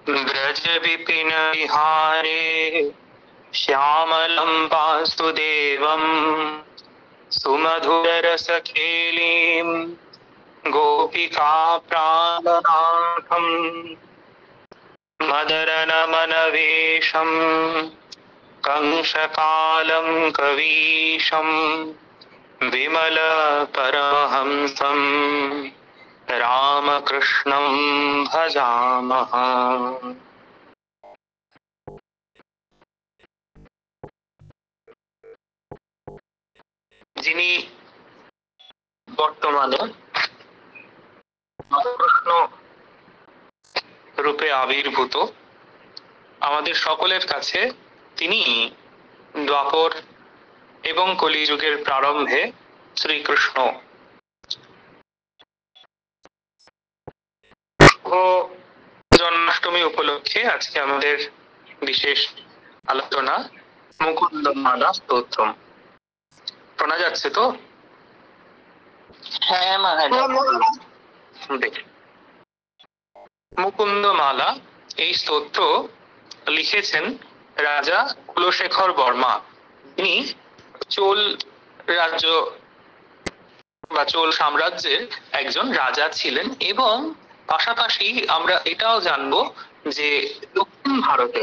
ব্রজ বিপিন বিহারে শ্যামলম বাসুদেবম সুমধুর রস খেলিম গোপিকা প্রাণনাথম মদরন মনবেশম कंसकालं कवीशं विमल परमहंसं रामकृष्णं भजामः। যিনি বর্তমানে রামকৃষ্ণ রূপে আবির্ভূত, আমাদের সকলের কাছে তিনি দ্বাপর এবং কলিযুগের প্রারম্ভে শ্রীকৃষ্ণ। জন্মাষ্টমী উপলক্ষে আজকে আমাদের বিশেষ আলোচনা মুকুন্দমালা স্তোত্রম। শোনা যাচ্ছে তো? হ্যাঁ মুকুন্দমালা এই স্তোত্র লিখেছেন রাজা কুলশেখর বর্মা। তিনি চোল রাজ্য বা চোল সাম্রাজ্যের একজন রাজা ছিলেন এবং পাশাপাশি আমরা এটাও জানবো যে দক্ষিণ ভারতে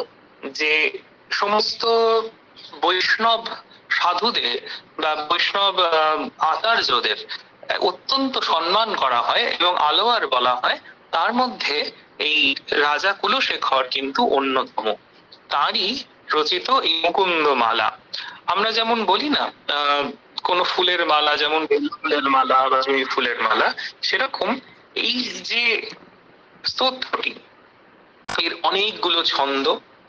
যে সমস্ত বৈষ্ণব সাধুদের বা বৈষ্ণব আচার্যদের অত্যন্ত সম্মান করা হয় এবং আলোয়ার বলা হয়, তার মধ্যে এই রাজা কুলশেখর কিন্তু অন্যতম। তারই রচিত এই মুকুন্দমালা। আমরা যেমন বলি না কোন ফুলের মালা, যেমন বেল ফুলের মালা বা জুঁই ফুলের মালা, সেরকম এই যে স্তোত্রটি, এর অনেকগুলো ছন্দ,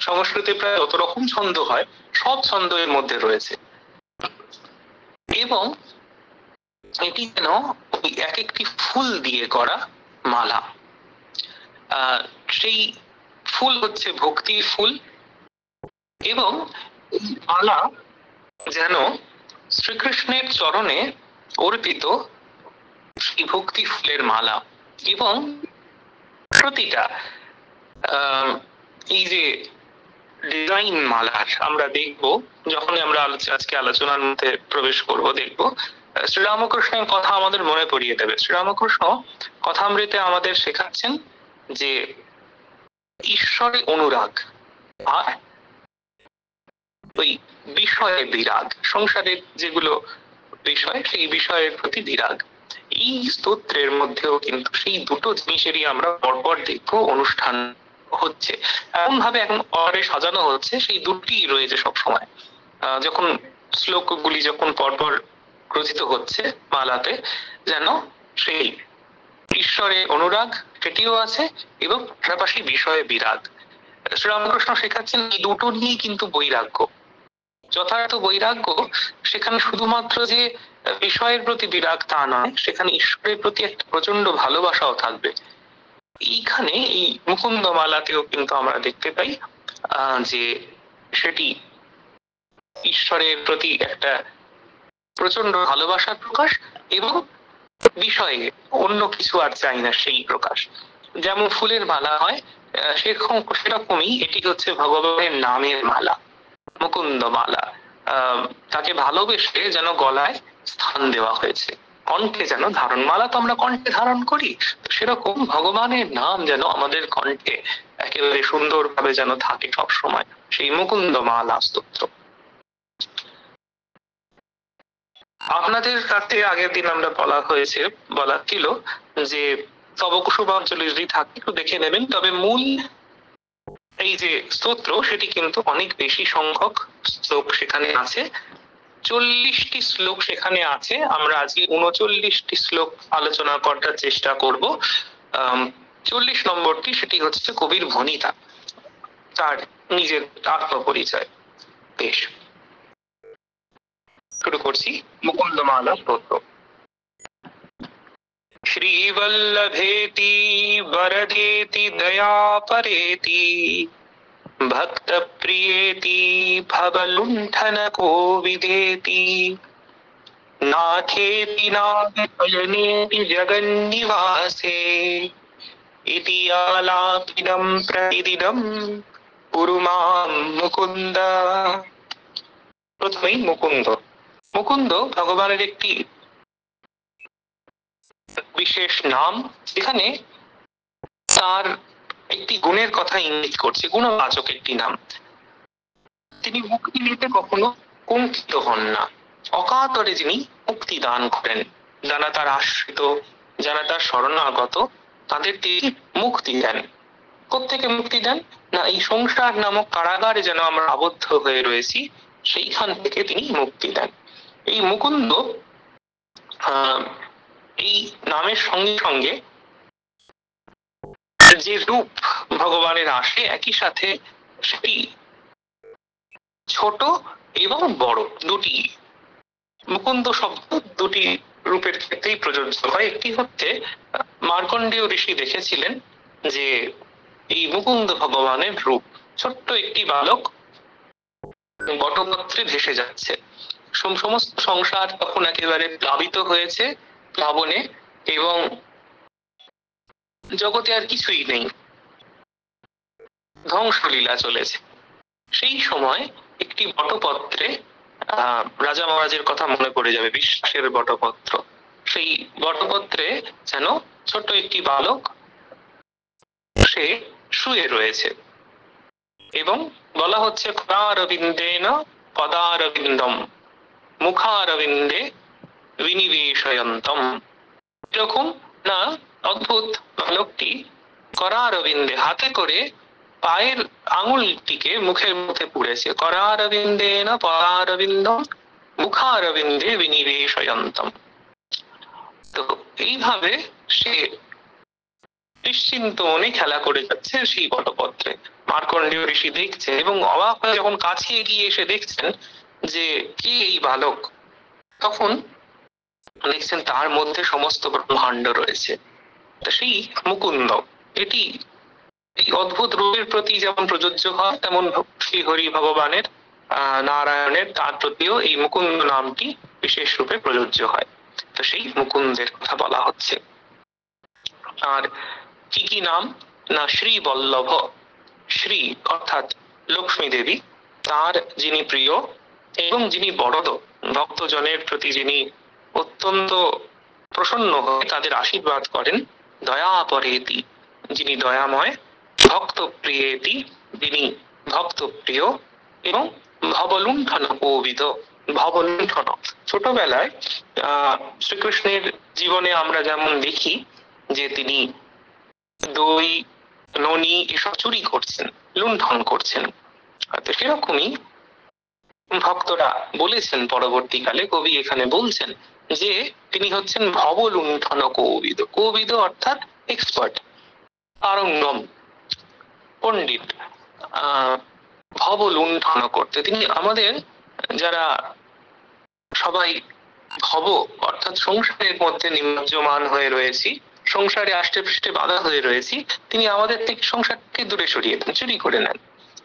সংস্কৃতে প্রায় যত রকম ছন্দ হয় সব ছন্দ এর মধ্যে রয়েছে এবং এটি যেন ওই এক একটি ফুল দিয়ে করা মালা। সেই ফুল হচ্ছে ভক্তির ফুল এবং এই মালা যেন শ্রীকৃষ্ণের চরণে অর্পিত সেই ভক্তি ফুলের মালা। এবং প্রতিটা এই যে ডিজাইন মালার আমরা দেখব, যখন আমরা আজকে আলোচনার মধ্যে প্রবেশ করব, দেখব শ্রীরামকৃষ্ণের কথা আমাদের মনে পড়িয়ে দেবে। শ্রীরামকৃষ্ণ কথামৃতে আমাদের শেখাচ্ছেন যে ঈশ্বরে অনুরাগ আর ওই বিষয়ে বিরাগ, সংসারের যেগুলো বিষয় সেই বিষয়ের প্রতি বিরাগ। এই স্তোত্রের মধ্যেও কিন্তু সেই দুটো জিনিসেরই আমরা পরপর দেখবো অনুষ্ঠান হচ্ছে, এমন ভাবে এখন অর্ডারে সাজানো হচ্ছে, সেই দুটি রয়েছে সবসময়। যখন শ্লোকগুলি যখন পরপর রচিত হচ্ছে মালাতে, যেন সেই ঈশ্বরে অনুরাগ সেটিও আছে এবং পাশাপাশি বিষয়ে বিরাগ। শ্রীরামকৃষ্ণ শেখাচ্ছেন এই দুটো নিয়েই কিন্তু বৈরাগ্য, যথার্থ বৈরাগ্য সেখানে শুধুমাত্র যে বিষয়ের প্রতি বিরাগ তা নয়, সেখানে ঈশ্বরের প্রতি একটা প্রচন্ড ভালোবাসাও থাকবে। এইখানে এই মুকুন্দমালাতেও কিন্তু আমরা দেখতে পাই যে সেটি ঈশ্বরের প্রতি একটা প্রচন্ড ভালোবাসার প্রকাশ এবং বিষয়ে অন্য কিছু আর চাই না সেই প্রকাশ। যেমন ফুলের মালা হয় সেরকমই এটি হচ্ছে ভগবানের নামের মালা, মুকুন্দমালা। তাকে ভালোবেসে যেন গলায় স্থান দেওয়া হয়েছে, কণ্ঠে যেন ধারণ। মালা তো আমরা কণ্ঠে ধারণ করি, সেরকম ভগবানের নাম যেন আমাদের কণ্ঠে একেবারে সুন্দরভাবে যেন থাকে সব সময়, সেই মুকুন্দমালা স্তোত্র। আপনাদের কাছে আগের দিন আমরা বলা ছিল যে তবকুশুভাঞ্জলি যদি থাকে একটু দেখে নেবেন। তবে মূল এই যে স্তোত্র সেটি কিন্তু অনেক বেশি সংখ্যক শ্লোক সেখানে আছে, 40টি শ্লোক সেখানে আছে। আমরা আজকে 39টি শ্লোক আলোচনা করার চেষ্টা করব। 40 নম্বরটি সেটি হচ্ছে কবির ভণিতা, তার নিজের আত্মপরিচয়। বেশ, শুরু করছি মুকুন্দমালা স্তোত্র। श्रीवल्लभेति वरदेति दयापरेति भक्तप्रियेति भवलुण्ठनको विदेति नाथेति नागशयनेति जगन्निवासे ইতি আলাপিনম প্রতিদিনম কুরু মাম মুকুন্দ। প্রথমেই মুকুন্দ। মুকুন্দ ভগবানের একটি বিশেষ নাম, যেখানে তার একটি গুণের কথা ইঙ্গিত করছে, গুণবাচক একটি নাম। তিনি মুক্তি নিতে কখনো কুণ্ঠিত হন না। অকাতরে যিনি মুক্তি দান করেন, যারা তার আশ্রিত, যারা তার শরণাগত, তাদের তিনি মুক্তি দেন। কোত্থেকে মুক্তি দেন না, এই সংসার নামক কারাগারে যেন আমরা আবদ্ধ হয়ে রয়েছি, সেইখান থেকে তিনি মুক্তি দেন। এই মুকুন্দ এই নামের সঙ্গে সঙ্গে যে রূপ ভগবানের আসে, একই সাথে সেটি ছোট এবং বড় দুটি। মুকুন্দ শব্দ দুটি রূপের ক্ষেত্রেই প্রযোজ্য হয়। একটি হচ্ছে মার্কণ্ডেয় ঋষি দেখেছিলেন যে এই মুকুন্দ ভগবানের রূপ, ছোট্ট একটি বালক বটপত্রে ভেসে যাচ্ছে। সমস্ত সংসার তখন একেবারে প্লাবিত হয়েছে প্লাবনে, এবং জগতে আর কিছুই নেই, ধ্বংসলীলা চলেছে। সেই সময় একটি বটপত্রে, রাজা মহারাজের কথা মনে পড়ে যাবে, বিশ্বাসের বটপত্র, সেই বটপত্রে যেন ছোট্ট একটি বালক সে শুয়ে রয়েছে, এবং বলা হচ্ছে পদারবিন্দেন পদারবিন্দম মুখারবিন্দে বিনিবেশয়ন্তম। এরকম না, অদ্ভুত বালকটি করারবিন্দে হাতে করে পায়ের আঙুলটিকে মুখের মধ্যে পুড়েছে। করারবিন্দেন পদারবিন্দম মুখারবিন্দে বিনিবেশয়ন্তম। তো এইভাবে সে নিশ্চিন্ত মনে খেলা করে যাচ্ছে সেই বটপত্রে। মার্কণ্ডেয় ঋষি দেখছেন এবং অবাক হয়ে যখন কাছে এগিয়ে এসে দেখছেন যে কে এই বালক, তখন দেখছেন তার মধ্যে সমস্ত ব্রহ্মাণ্ড রয়েছে। সেই মুকুন্দ, এটি এই অদ্ভুত রূপের প্রতি যেমন প্রযোজ্য হয়, তেমন শ্রী হরি ভগবানের নারায়ণের তার প্রতিও এই মুকুন্দ নামটি বিশেষ রূপে প্রযোজ্য হয়। তো সেই মুকুন্দের কথা বলা হচ্ছে। আর কি কি নাম না, শ্রী বল্লভ, শ্রী অর্থাৎ লক্ষ্মী দেবী, তার যিনি প্রিয় এবং যিনি বরদ, ভক্তজনের প্রতি যিনি অত্যন্ত প্রসন্ন হয়ে তাদের আশীর্বাদ করেন। দয়াপরেতি, যিনি দয়াময়। ভক্ত প্রিয়েতি, যিনি ভক্ত প্রিয়। এবং ভবলুণ্ঠন কোবিদ, ভবলুণ্ঠন, ছোটবেলায় শ্রীকৃষ্ণের জীবনে আমরা যেমন দেখি যে তিনি দই ননি এসব চুরি করছেন, লুণ্ঠন করছেন, তো সেরকমই ভক্তরা বলেছেন পরবর্তীকালে, কবি এখানে বলছেন যে তিনি হচ্ছেন ভবলুণ্ঠন কৌবিদ। কৌবিদ অর্থাৎ এক্সপার্ট, পারঙ্গম, পণ্ডিত। ভবলুণ্ঠন করতে তিনি আমাদের, যারা সবাই ভব অর্থাৎ সংসারের মধ্যে নিমজ্জমান হয়ে রয়েছি, সংসারে আষ্টে পৃষ্ঠে বাধা হয়ে রয়েছি, তিনি আমাদের থেকে সংসারকে দূরে সরিয়ে দেন, চুরি করে নেন,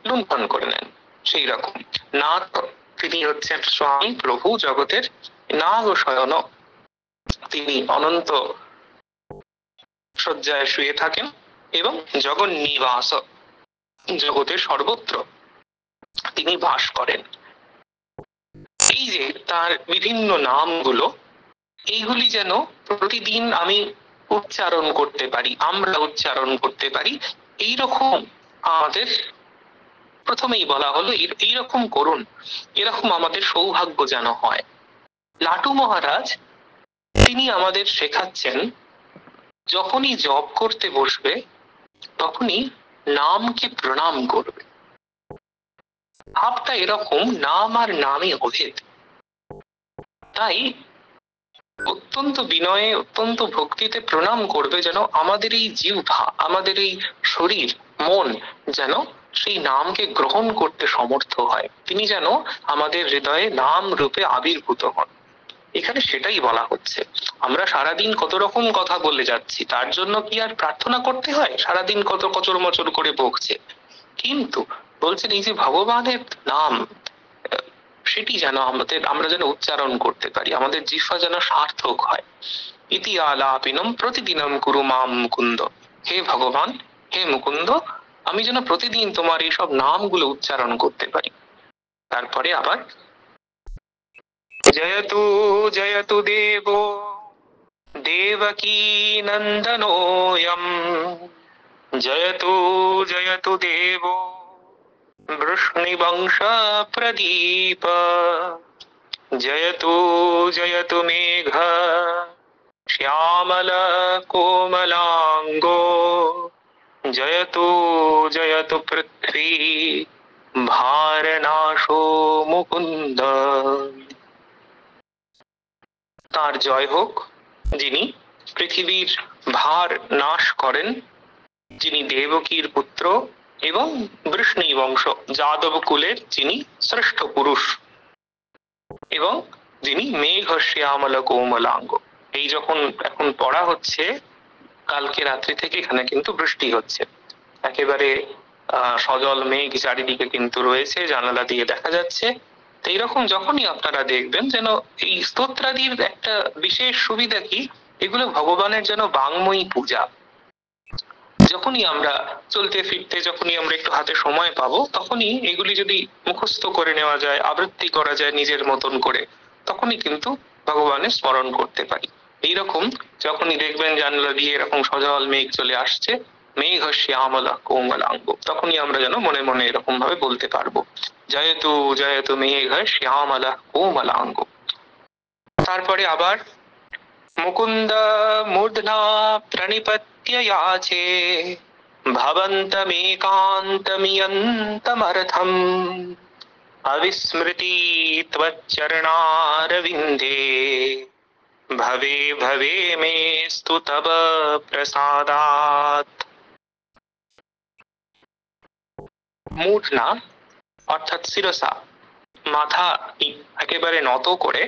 লুণ্ঠন করে নেন। সেই রকম নাথ, তিনি হচ্ছেন স্বামী প্রভু জগতের। নাগ শয়ন, তিনি অনন্ত শয্যায় শুয়ে থাকেন। এবং জগন নিবাস, জগতের সর্বত্র তিনি বাস করেন। এই যে তার বিভিন্ন নামগুলো, এইগুলি যেন প্রতিদিন আমি উচ্চারণ করতে পারি, আমরা উচ্চারণ করতে পারি, এইরকম আমাদের প্রথমেই বলা হলো এইরকম করুন, এরকম আমাদের সৌভাগ্য যেন হয়। লাটু মহারাজ তিনি আমাদের শেখাচ্ছেন, যখনই জপ করতে বসবে তখনই নামকে প্রণাম করবে। ভাবটা এরকম, নাম আর নামে অভেদ। তাই অত্যন্ত বিনয়ে, অত্যন্ত ভক্তিতে প্রণাম করবে, যেন আমাদের এই জিহ্বা, আমাদের এই শরীর মন যেন সেই নামকে গ্রহণ করতে সমর্থ হয়, তিনি যেন আমাদের হৃদয়ে নাম রূপে আবির্ভূত হন। এখানে সেটাই বলা হচ্ছে। আমরা সারাদিন কত রকম কথা বলে যাচ্ছি, তার জন্য কি আর প্রার্থনা করতে হয়? সারাদিন কত কচর মচর করে বকছে, কিন্তু বলছেন এই যে ভগবানের নাম, সেটি যেন আমরা যেন উচ্চারণ করতে পারি, আমাদের জিহ্বা যেন সার্থক হয়। ইতি আলাপিনম প্রতিদিনম কুরু মাম মুকুন্দ, হে ভগবান, হে মুকুন্দ, আমি যেন প্রতিদিন তোমার এইসব নামগুলো উচ্চারণ করতে পারি। তারপরে আবার জয়তু জয়তু দেব দেবকী নন্দনোয়ম, জয়তু জয়তু দেব বৃষ্ণিবংশ প্রদীপ, জয়তু জয়তু মেঘ শ্যামল কোমলাঙ্গো, জয়তু জয়তু পৃথ্বী ভারনাশো মুকুন্দ। তার জয় হোক, যিনি পৃথিবীর ভার নাশ করেন, যিনি দেবকীর পুত্র এবং বৃষ্ণি বংশ যাদব কুলের যিনি শ্রেষ্ঠ পুরুষ, এবং যিনি মেঘ শ্যামল কোমলাঙ্গ। এই যখন এখন পড়া হচ্ছে, কালকে রাত্রি থেকে এখানে কিন্তু বৃষ্টি হচ্ছে, একেবারে সজল মেঘ চারিদিকে কিন্তু রয়েছে, জানালা দিয়ে দেখা যাচ্ছে। এইরকম যখনই আপনারা দেখবেন, যেন এই স্তোত্রাদির একটা বিশেষ সুবিধা কি, এগুলো ভগবানের যেন বাংময়ী পূজা। যখনই আমরা চলতে ফিরতে, যখনই আমরা একটু হাতে সময় পাবো, তখনই এগুলি যদি মুখস্থ করে নেওয়া যায়, আবৃত্তি করা যায় নিজের মতন করে, তখনই কিন্তু ভগবানের স্মরণ করতে পারি। এইরকম যখনই দেখবেন জানলা দিয়ে এরকম সজল মেঘ চলে আসছে, মেঘ শ্যামলা কোমলাঙ্গ, তখনই আমরা যেন মনে মনে এরকম ভাবে বলতে পারবো, জয়তু জয়তু মেঘ শ্যামলা কোমলাঙ্গ। তারপরে আবার মুকুন্দ মূর্ধনা প্রণিপত্য याचे भवन्तमेकान्तमियन्तमर्थम् अविस्मृति त्वच्चरणारविन्दे भवे भवे मेस्तु तव प्रसादात्। মূর্ধনা অর্থাৎ শিরসা, মাথা একেবারে নত করে,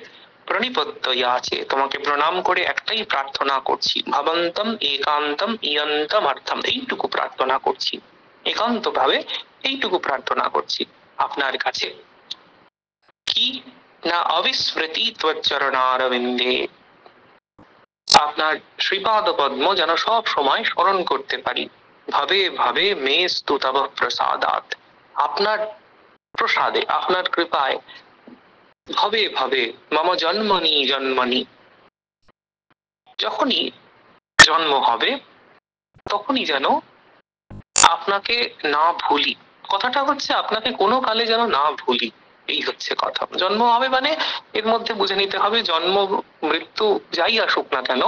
প্রণিপত্য আছে, তোমাকে প্রণাম করে একটাই প্রার্থনা করছি, ভবন্তম একান্তম ইয়ন্তম অর্থম, এইটুকু প্রার্থনা করছি, একান্ত ভাবে এইটুকু প্রার্থনা করছি আপনার কাছে। কি না, অবিস্মৃতি ত্বচ্চরণারবিন্দে, আপনার শ্রীপাদ পদ্ম যেন সব সময় স্মরণ করতে পারি। ভাবে ভাবে মেস্তু তব প্রসাদাৎ, আপনার প্রসাদে, আপনার কৃপায়, ভাবে ভাবে মম জন্মনি জন্মনি, যখনই জন্ম হবে তখনই যেন আপনাকে না ভুলি। কথাটা হচ্ছে আপনাকে কোনো কালে যেন না ভুলি, এই হচ্ছে কথা। জন্ম হবে মানে এর মধ্যে বুঝে নিতে হবে, জন্ম মৃত্যু যাই আসুক না কেন,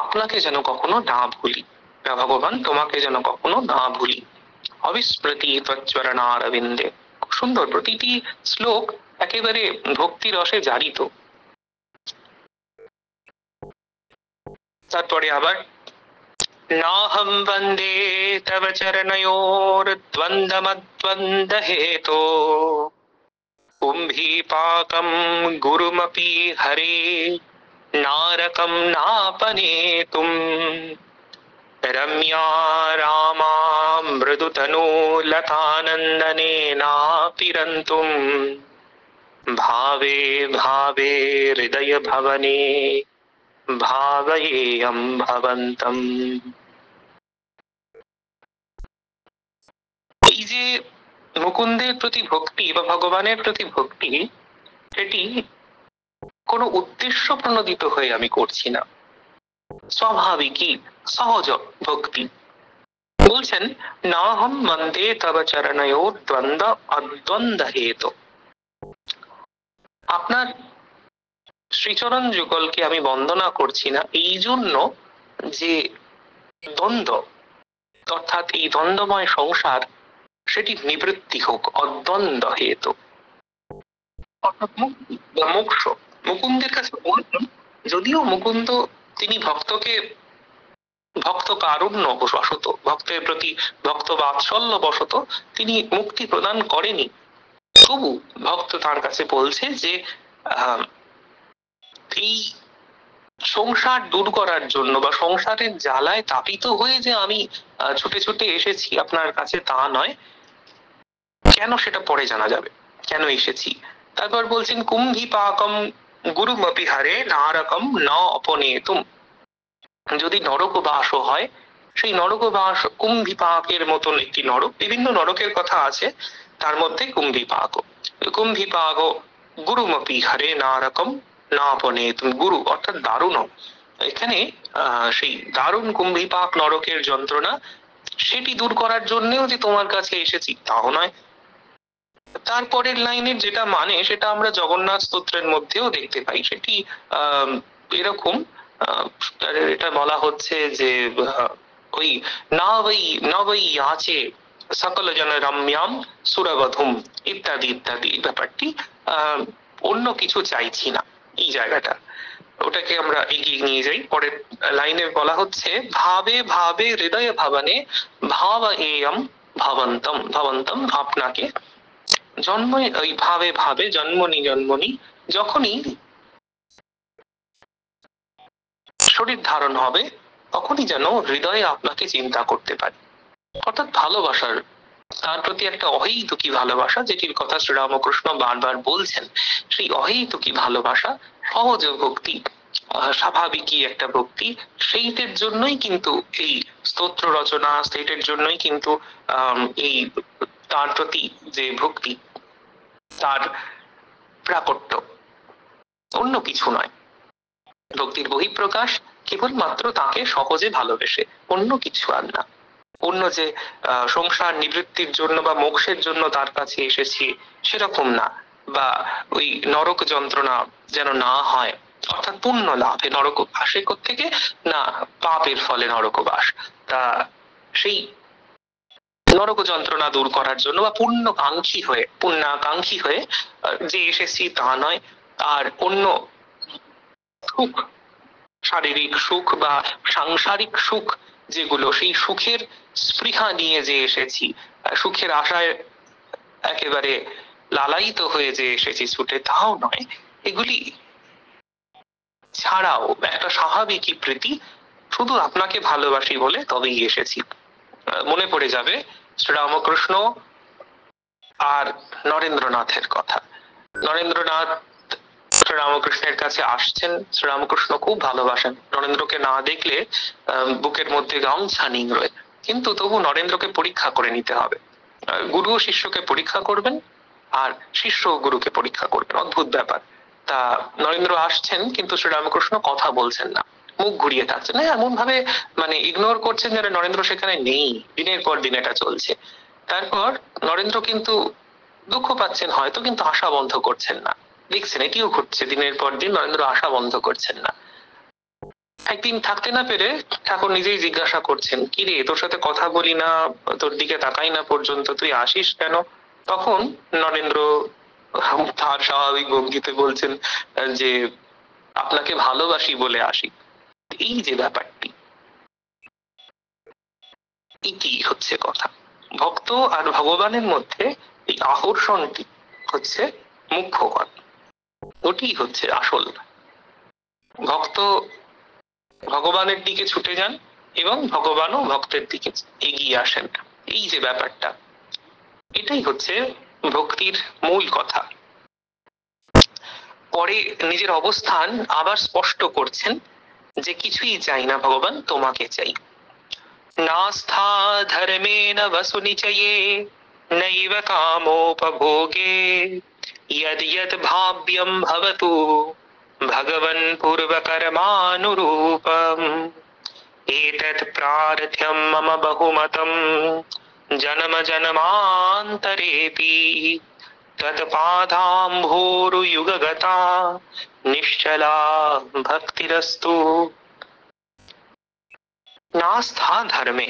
আপনাকে যেন কখনো না ভুলি, ভগবান তোমাকে যেন কখনো না ভুলি। অবিস্মৃতি ত্বচ্চরণারবিন্দে, খুব সুন্দর, প্রতিটি শ্লোক একেবারে ভক্তি রসে জারিত। তারপরে আবার নাহম বন্দে তব চরণয়োর দ্বন্দ্বমদ্বন্দ্ব হেতো কুম্ভীপাকম গুরুমপি হরে নারকম নাপনেতুম রম্যা রামা মৃদুতনু লতানন্দনেনাপিরন্তুম ভাবে ভাবে হৃদয় ভবনে ভাবয়েয়ম ভবন্তম। এই যে মুকুন্দের প্রতি ভক্তি বা ভগবানের প্রতি ভক্তি, এটি কোনো উদ্দেশ্য প্রণোদিত হয়ে আমি করছি না, স্বাভাবিকই সহজ ভক্তি। বলছেন নাহম বন্দে তব চরণয়োর দ্বন্দ্ব অদ্বন্দ্ব হেতু, আপনার শ্রীচরণ যুগলকে আমি বন্দনা করছি না এই জন্য যে দ্বন্দ্ব, অর্থাৎ এই দ্বন্দ্বময় সংসার সেটি নিবৃত্তি হোক, অদ্বন্দ্ব হেতু, অর্থাৎ মুক্তি বা মোক্ষ। মুকুন্দের কাছে বলুন, যদিও মুকুন্দ তিনি ভক্তকে ভক্ত কারুণ্য বশত, ভক্তের প্রতি ভক্ত বাৎসল্য বশত তিনি মুক্তি প্রদান করেনি, তবু ভক্ত তার কাছে বলছে যে এই সংসার দূর করার জন্য বা সংসারের জ্বালায় তাপিত হয়ে যে আমি ছুটে ছুটে এসেছি আপনার কাছে তা নয়, কেন সেটা পরে জানা যাবে, কেন এসেছি। তারপর বলছেন কুম্ভীপাকম গুরুমপি হারে নারকম ন অপনেতুম, যদি নরক বাস হয় সেই নরকবাস কুম্ভিপাকের মতন একটি নরক, বিভিন্ন নরকের কথা আছে, তার মধ্যে কুম্ভিপাক। কুম্ভিপাক গুরুমপি হরে নারকম না বনেতুম, গুরু অর্থাৎ দারুণ। এখানে সেই দারুণ কুম্ভিপাক নরকের যন্ত্রণা, সেটি দূর করার জন্যও যে তোমার কাছে এসেছি তাও নয়। তারপরের লাইনের যেটা মানে সেটা আমরা জগন্নাথ স্তোত্রের মধ্যেও দেখতে পাই। সেটি এরকম, এটা বলা হচ্ছে যে ওই না বৈ আছে সকল জন রম্যাম সুরবধুম ইত্যাদি ইত্যাদি ব্যাপারটি, অন্য কিছু চাইছি না এই জায়গাটা, ওটাকে আমরা এগিয়ে নিয়ে যাই। পরের লাইনে বলা হচ্ছে ভাবে ভাবে হৃদয় ভাবনে ভাব এয়ম ভাবন্তম, ভাবন্তম আপনাকে, জন্ম ওই ভাবে ভাবে জন্মনি জন্মনি, যখনই শরীর ধারণ হবে তখনই যেন হৃদয়ে আপনাকে চিন্তা করতে পারি। অর্থাৎ ভালোবাসার, তার প্রতি একটা অহেতুকী ভালোবাসা, যেটির কথা শ্রীরামকৃষ্ণ বারবার বলছেন, সেই অহেতুকী ভালোবাসা, সহজ ভক্তি, স্বাভাবিকই একটা ভক্তি, সেইটার জন্যই কিন্তু এই স্তোত্র রচনা, সেইটার জন্যই কিন্তু এই তার প্রতি যে ভক্তি, তার প্রাকট্য, অন্য কিছু নয়। ভক্তির বহিঃপ্রকাশ কেবলমাত্র তাকে সহজে ভালোবেসে, অন্য কিছু আর না। অন্য যে সংসার নিবৃত্তির জন্য বা মোক্ষের জন্য তার কাছে এসেছি সেরকম না, বা ওই নরক যন্ত্রণা যেন না হয়, অর্থাৎ পুণ্য লাভে নরকবাসে থেকে না, পাপের ফলে নরকবাস, তা সেই নরক যন্ত্রণা দূর করার জন্য বা পুণ্যাকাঙ্ক্ষী হয়ে যে এসেছি তা নয়। আর অন্য সুখ, শারীরিক সুখ বা সাংসারিক সুখ যেগুলো, সেই সুখের স্পৃহা নিয়ে যে এসেছি, সুখের আশায় একেবারে লালায়িত হয়ে যে এসেছি ছুটে, তাও নয়। এগুলি ছাড়াও একটা স্বাভাবিকই প্রীতি, শুধু আপনাকে ভালোবাসি বলে তবেই এসেছি। মনে পড়ে যাবে শ্রীরামকৃষ্ণ আর নরেন্দ্রনাথের কথা। নরেন্দ্রনাথ শ্রীরামকৃষ্ণের কাছে আসছেন, শ্রীরামকৃষ্ণ খুব ভালোবাসেন, নরেন্দ্রকে না দেখলে বুকের মধ্যে গামছা নিংড়ে, কিন্তু তবু নরেন্দ্রকে পরীক্ষা করে নিতে হবে। গুরু শিষ্যকে পরীক্ষা করবেন আর শিষ্য গুরুকে পরীক্ষা করবেন, অদ্ভুত ব্যাপার। তা নরেন্দ্র আসছেন কিন্তু শ্রীরামকৃষ্ণ কথা বলছেন না, মুখ ঘুরিয়ে থাকছেন, এমন ভাবে মানে ইগনোর করছেন যেন নরেন্দ্র সেখানে নেই। দিনের পর দিন এটা চলছে। তারপর নরেন্দ্র কিন্তু দুঃখ পাচ্ছেন হয়তো, কিন্তু আশা বন্ধ করছেন না। দেখছেন এটিও ঘটছে, দিনের পর দিন নরেন্দ্র আশা বন্ধ করছেন না। একদিন থাকতে না পেরে ঠাকুর নিজেই জিজ্ঞাসা করছেন, কি রে, তোর সাথে কথা বলি না, তোর দিকে তাকাই না পর্যন্ত, তুই আসিস কেন? তখন নরেন্দ্র তার স্বাভাবিক ভঙ্গিতে বলছেন যে আপনাকে ভালোবাসি বলে আসি। এই যে ব্যাপারটি, এটি হচ্ছে কথা। ভক্ত আর ভগবানের মধ্যে এই আকর্ষণটি হচ্ছে মুখ্য কথা, ওটি হচ্ছে আসল। ভক্ত ভগবানের দিকে ছুটে যান এবং ভগবানও ভক্তের দিকে এগিয়ে আসেন, এই যে ব্যাপারটা, এটাই হচ্ছে ভক্তির মূল কথা। পরে নিজের অবস্থান আবার স্পষ্ট করছেন যে কিছুই চাই না ভগবান, তোমাকে চাই। নাস্থা ধর্মেণ বসু নিচয়ে নৈব কামোপভোগে यद् यद् भाव्यं भवतु भगवन् पूर्वकर्मानुरूपम् एतत् प्रार्थ्यं मम बहुमतं जन्म जन्मान्तरेऽपि तत्पादाम्भोरुयुगगता निश्चला भक्तिरस्तु। নাস্থা ধর্মে,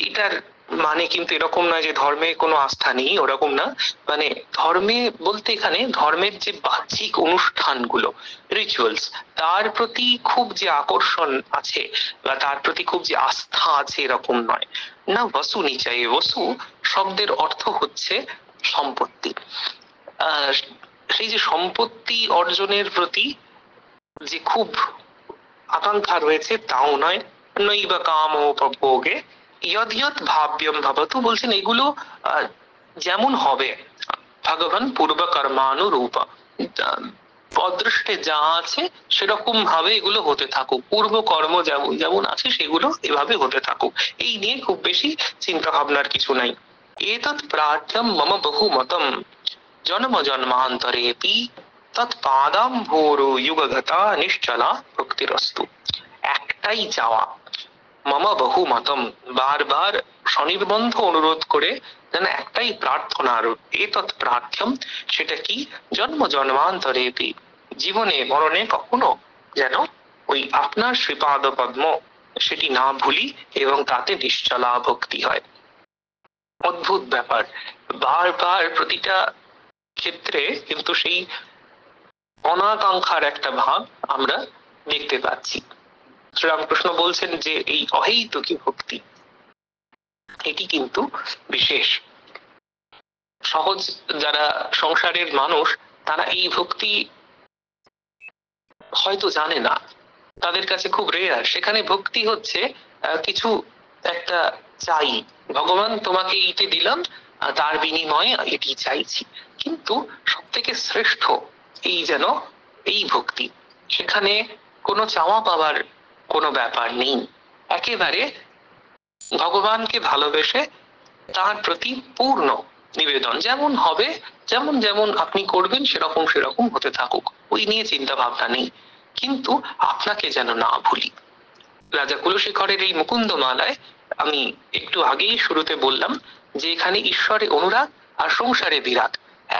এটার মানে কিন্তু এরকম না যে ধর্মে কোনো আস্থা নেই, ওরকম না। মানে ধর্মে বলতে এখানে ধর্মের যে বাহ্যিক অনুষ্ঠানগুলো, রিচুয়ালস, তার প্রতি খুব যে আকর্ষণ আছে বা তার প্রতি খুব যে আস্থা আছে এরকম নয়। না বসু নিচাই, বসু শব্দের অর্থ হচ্ছে সম্পত্তি। সেই যে সম্পত্তি অর্জনের প্রতি যে খুব আকাঙ্ক্ষা রয়েছে তাও নয়। নৈব কামোপভোগে ইয়দ ইয়দ ভাব্যম ভবতু, বলছেন এগুলো যেমন হবে ভগবান পূর্ব কর্মানুরূপ, অদৃষ্টে যা আছে সেরকম ভাবে এগুলো হতে থাকুক, পূর্ব কর্ম যেমন যেমন আছে সেগুলো এভাবে হতে থাকুক, এই নিয়ে খুব বেশি চিন্তা ভাবনার কিছু নাই। এতৎ প্রার্থ্যম মম বহুমতম জন্ম জন্মান্তরেপি তৎপাদাম্ভোরো যুগগতা নিশ্চলা ভক্তিরস্তু। একটাই চাওয়া, মম বহুমতম, বারবার স্বনির্বন্ধ অনুরোধ করে যেন একটাই প্রার্থনা, এতৎ প্রার্থ্যম, সেটা কি, জন্ম জন্মান্তরেপি, জীবনে মরণে কখনো যেন ওই আপনার শ্রীপাদ পদ্ম সেটি না ভুলি এবং তাতে নিশ্চলা ভক্তি হয়। অদ্ভুত ব্যাপার, বারবার প্রতিটা ক্ষেত্রে কিন্তু সেই অনাকাঙ্ক্ষার একটা ভাব আমরা দেখতে পাচ্ছি। শ্রীরামকৃষ্ণ বলছেন যে এই অহেতুকী ভক্তি, এটি কিন্তু বিশেষ। সহজ যারা সংসারের মানুষ তারা এই ভক্তি হয়তো জানে না, তাদের কাছে খুব রেয়ার। সেখানে ভক্তি হচ্ছে কিছু একটা চাই, ভগবান তোমাকে এইটা দিলাম, তার বিনিময়ে এটি চাইছি। কিন্তু সব থেকে শ্রেষ্ঠ এই যেন এই ভক্তি, সেখানে কোনো চাওয়া পাওয়ার কোনো ব্যাপার নেই, একেবারে ভগবানকে ভালোবেসে তার প্রতি পূর্ণ নিবেদন, যেমন হবে, যেমন যেমন আপনি করবেন সেরকম সেরকম হতে থাকুক, ওই নিয়ে চিন্তা ভাবনা নেই, কিন্তু আপনাকে যেন না ভুলি। রাজা কুলশেখরের এই মুকুন্দ মালায় আমি একটু আগেই শুরুতে বললাম যে এখানে ঈশ্বরে অনুরাগ আর সংসারে বিরাগ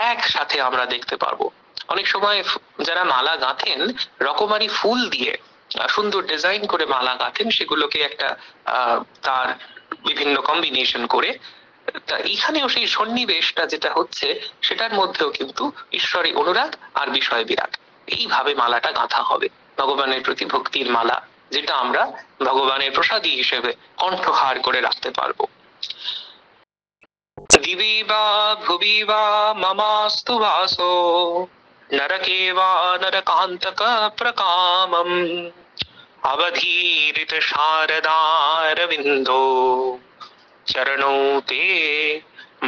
একসাথে আমরা দেখতে পারবো। অনেক সময় যারা মালা গাঁথেন রকমারি ফুল দিয়ে সুন্দর ডিজাইন করে মালা গাঁথেন, সেগুলোকে একটা তার বিভিন্ন কম্বিনেশন করে, তা এখানেও সেই সন্নিবেশটা যেটা হচ্ছে সেটার মধ্যেও কিন্তু ঈশ্বরে অনুরাগ আর বিষয় বিরাগ, এইভাবে মালাটা গাঁথা হবে, ভগবানের প্রতি ভক্তির মালা, যেটা আমরা ভগবানের প্রসাদী হিসেবে কণ্ঠহার করে রাখতে পারবো। দিবি বা ভুবি বা মমাস্তু বাসো নরকে বা নরকান্তক প্রকামম অবধীরিত শারদারবিন্দো চরণো তে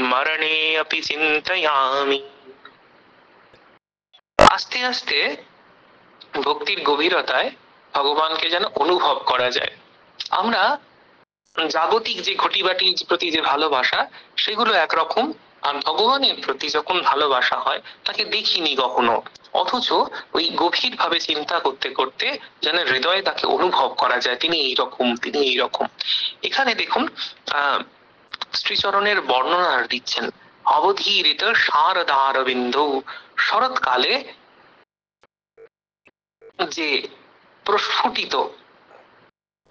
মরণে অপি চিন্তয়ামি। আস্তে আস্তে ভক্তির গভীরতায় ভগবানকে যেন অনুভব করা যায়। আমরা জাগতিক যে ঘটিবাটির প্রতি যে ভালোবাসা সেগুলো একরকম, আর ভগবানের প্রতি যখন ভালোবাসা হয় তাকে দেখিনি কখনো, অথচ ওই গভীর ভাবে চিন্তা করতে করতে যেন হৃদয়ে তাকে অনুভব করা যায় তিনি এইরকম, তিনি এইরকম। এখানে দেখুন শ্রীচরণের বর্ণনা দিচ্ছেন, অবধীরিত শারদারবিন্দু, শরৎকালে যে প্রস্ফুটিত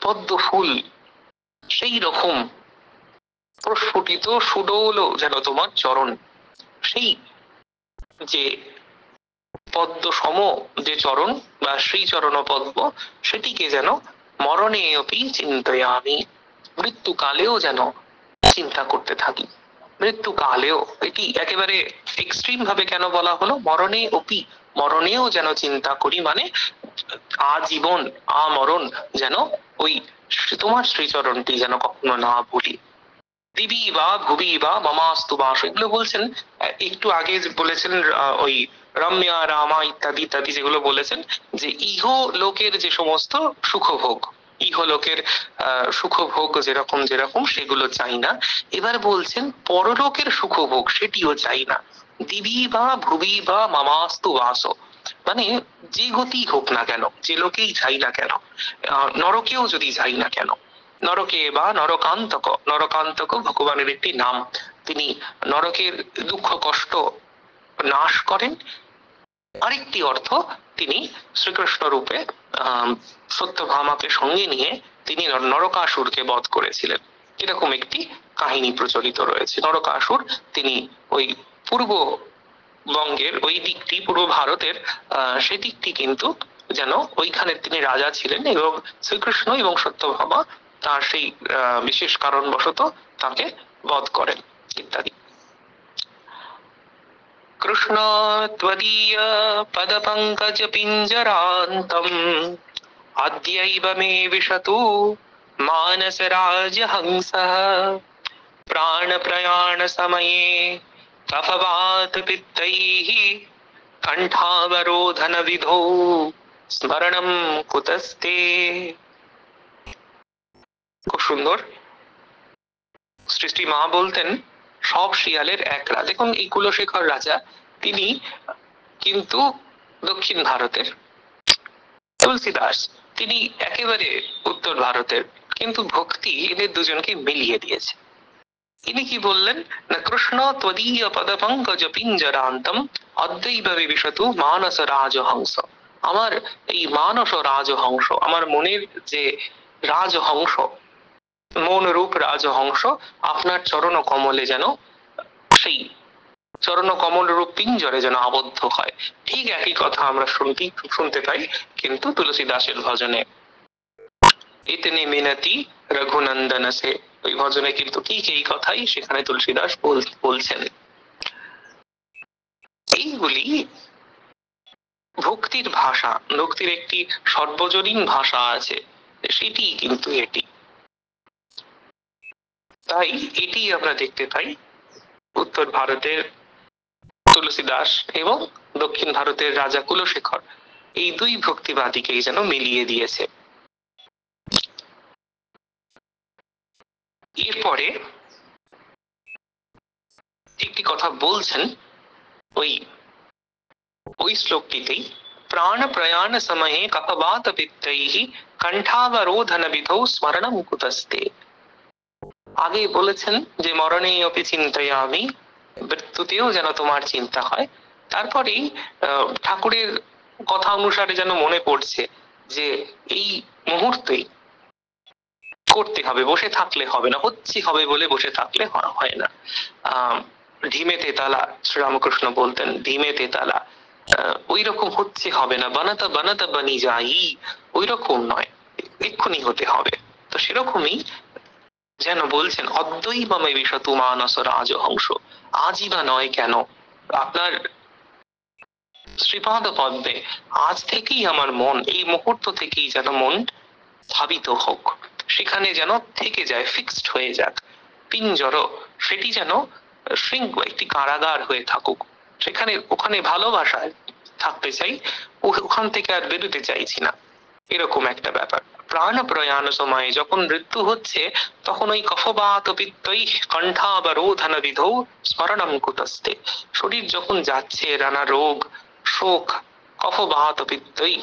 পদ্ম ফুল সেই রকম প্রস্ফুটিত সুডৌল যেন তোমার চরণ, সেই যে পদ্ম সম যে চরণ বা শ্রীচরণ পদ্ম, সেটিকে যেন মরণে অপি চিন্তয়ামি, মৃত্যুকালেও যেন চিন্তা করতে থাকি। মৃত্যুকালেও, এটি একেবারে এক্সট্রিম ভাবে কেন বলা হলো, মরণে অপি, মরণেও যেন চিন্তা করি, মানে আজীবন আমরণ যেন ওই তোমার শ্রীচরণটি যেন কখনো না ভুলি। দিবি বা ভুবি বা মমাস্তু বাস, এগুলো বলছেন একটু আগে বলেছেন ওই রম্যা রামা ইত্যাদি ইত্যাদি যেগুলো বলেছেন, যে ইহ লোকের যে সমস্ত সুখভোগ, ইহলোকের সুখভোগ যেরকম যেরকম সেগুলো চাই না, এবার বলছেন পরলোকের সুখভোগ সেটিও চাই না। দিবি বা ভুবি বা মমাস্তু বাস, মানে যে গতি হোক না কেন, যে লোকেই যাই না কেন, নরকেও যদি যাই না কেন, নরকে বা নরকান্তক, নরকান্তক ভগবানের একটি নাম, তিনি নরকের দুঃখ কষ্ট নাশ করেন। আরেকটি অর্থ, তিনি শ্রীকৃষ্ণ রূপে সত্যভামাকে সঙ্গে নিয়ে তিনি নরকাসুরকে বধ করেছিলেন, এরকম একটি কাহিনী প্রচলিত রয়েছে। নরকাসুর তিনি ওই পূর্ব বঙ্গের ওই দিকটি, পূর্ব ভারতের সেদিকটি কিন্তু যেন ওইখানে তিনি রাজা ছিলেন, এবং শ্রীকৃষ্ণ এবং সত্যভামা তার সেই বিশেষ কারণবশত তাকে বধ করেন ইত্যাদি। কৃষ্ণ ত্বদীয় পদ পঙ্কজ পিঞ্জরান্তম আদ্যৈব মে বিশতু মানস রাজহংসঃ প্রাণ প্রয়াণ সময়ে তফবাত পিত্তৈঃ কণ্ঠাবরোধন বিধৌ স্মরণম কুতস্তে। খুব সুন্দর। শ্রী শ্রী মা বলতেন সব শিয়ালের একরা। দেখুন এই কুলশেখর রাজা তিনি কিন্তু দক্ষিণ ভারতের, তুলসীদাস তিনি একেবারে উত্তর ভারতের, কিন্তু ভক্তি এদের দুজনকে মিলিয়ে দিয়েছে। ইনি কি বললেন না, কৃষ্ণ ত্বদীয় পদপঙ্কজ পিঞ্জরান্তম অদ্বৈব বিবিশতু মানস রাজহংস। আমার এই মানস রাজহংস, আমার মনের যে রাজহংস, মন রূপ রাজহংস আপনার চরণ কমলে যেন, সেই চরণ কমল রূপ পিঞ্জরে যেন আবদ্ধ হয়। ঠিক একই কথা আমরা শুনতে পাই কিন্তু তুলসীদাসের ভজনে, ইতনি মিনতি রঘুনন্দন সে, ওই ভজনে কিন্তু ঠিক এই কথাই সেখানে তুলসীদাস বলছেন। এইগুলি ভক্তির ভাষা, ভক্তির একটি সর্বজনীন ভাষা আছে, সেটি কিন্তু এটি। তাই এটি আমরা দেখতে পাই উত্তর ভারতের তুলসীদাস এবং দক্ষিণ ভারতের রাজা কুলশেখর, এই দুই ভক্তিবাদীকেই যেন মিলিয়ে দিয়েছে। এরপরে একটি কথা বলছেন ওই শ্লোকটিতেই, প্রাণ প্রয়াণ সময়ে কপবাত পিত্তৈঃ কণ্ঠাবরোধন বিধৌ স্মরণম কুতস্তে। আগে বলেছেন যে মরণে অপি চিন্তয়ামি, মৃত্যুতেও যেন তোমার চিন্তা হয়। তারপরেই ঠাকুরের কথা অনুসারে যেন মনে পড়ছে যে এই মুহূর্তেই করতে হবে, বসে থাকলে হবে না, হচ্ছে হবে বলে বসে থাকলে হয় না। ঢিমে তেতালা শ্রীরামকৃষ্ণ বলতেন, ঢিমে তেতালা, ওই রকম হচ্ছে হবে না, বানাতা বানাতা বানি যাই, ওই রকম নয়, এক্ষুনি হতে হবে। তো সেরকমই যেন বলছেন অদ্বৈবমে বিশতু মানস রাজহংস, আজই বা নয় কেন, আপনার শ্রীপাদ পদ্মে আজ থেকেই আমার মন, এই মুহূর্ত থেকেই যেন মন ধাবিত হোক, সেখানে যেন থেকে যায়, ফিক্সড হয়ে যাক। পিঞ্জর, সেটি যেন শৃঙ্গ, একটি কারাগার হয়ে থাকুক, সেখানে ওখানে ভালোবাসায় থাকতে চাই, ওখান থেকে আর বেরোতে চাইছি না, এরকম একটা ব্যাপার। প্রাণ প্রয়াণ সময়ে যখন মৃত্যু হচ্ছে, তখন ওই কফবাত পিত্তৈ কণ্ঠাবরোধন বিধৌ স্মরণম কুতস্তে, শরীর যখন যাচ্ছে, নানা রোগ শোক, কফবাত পিত্তৈ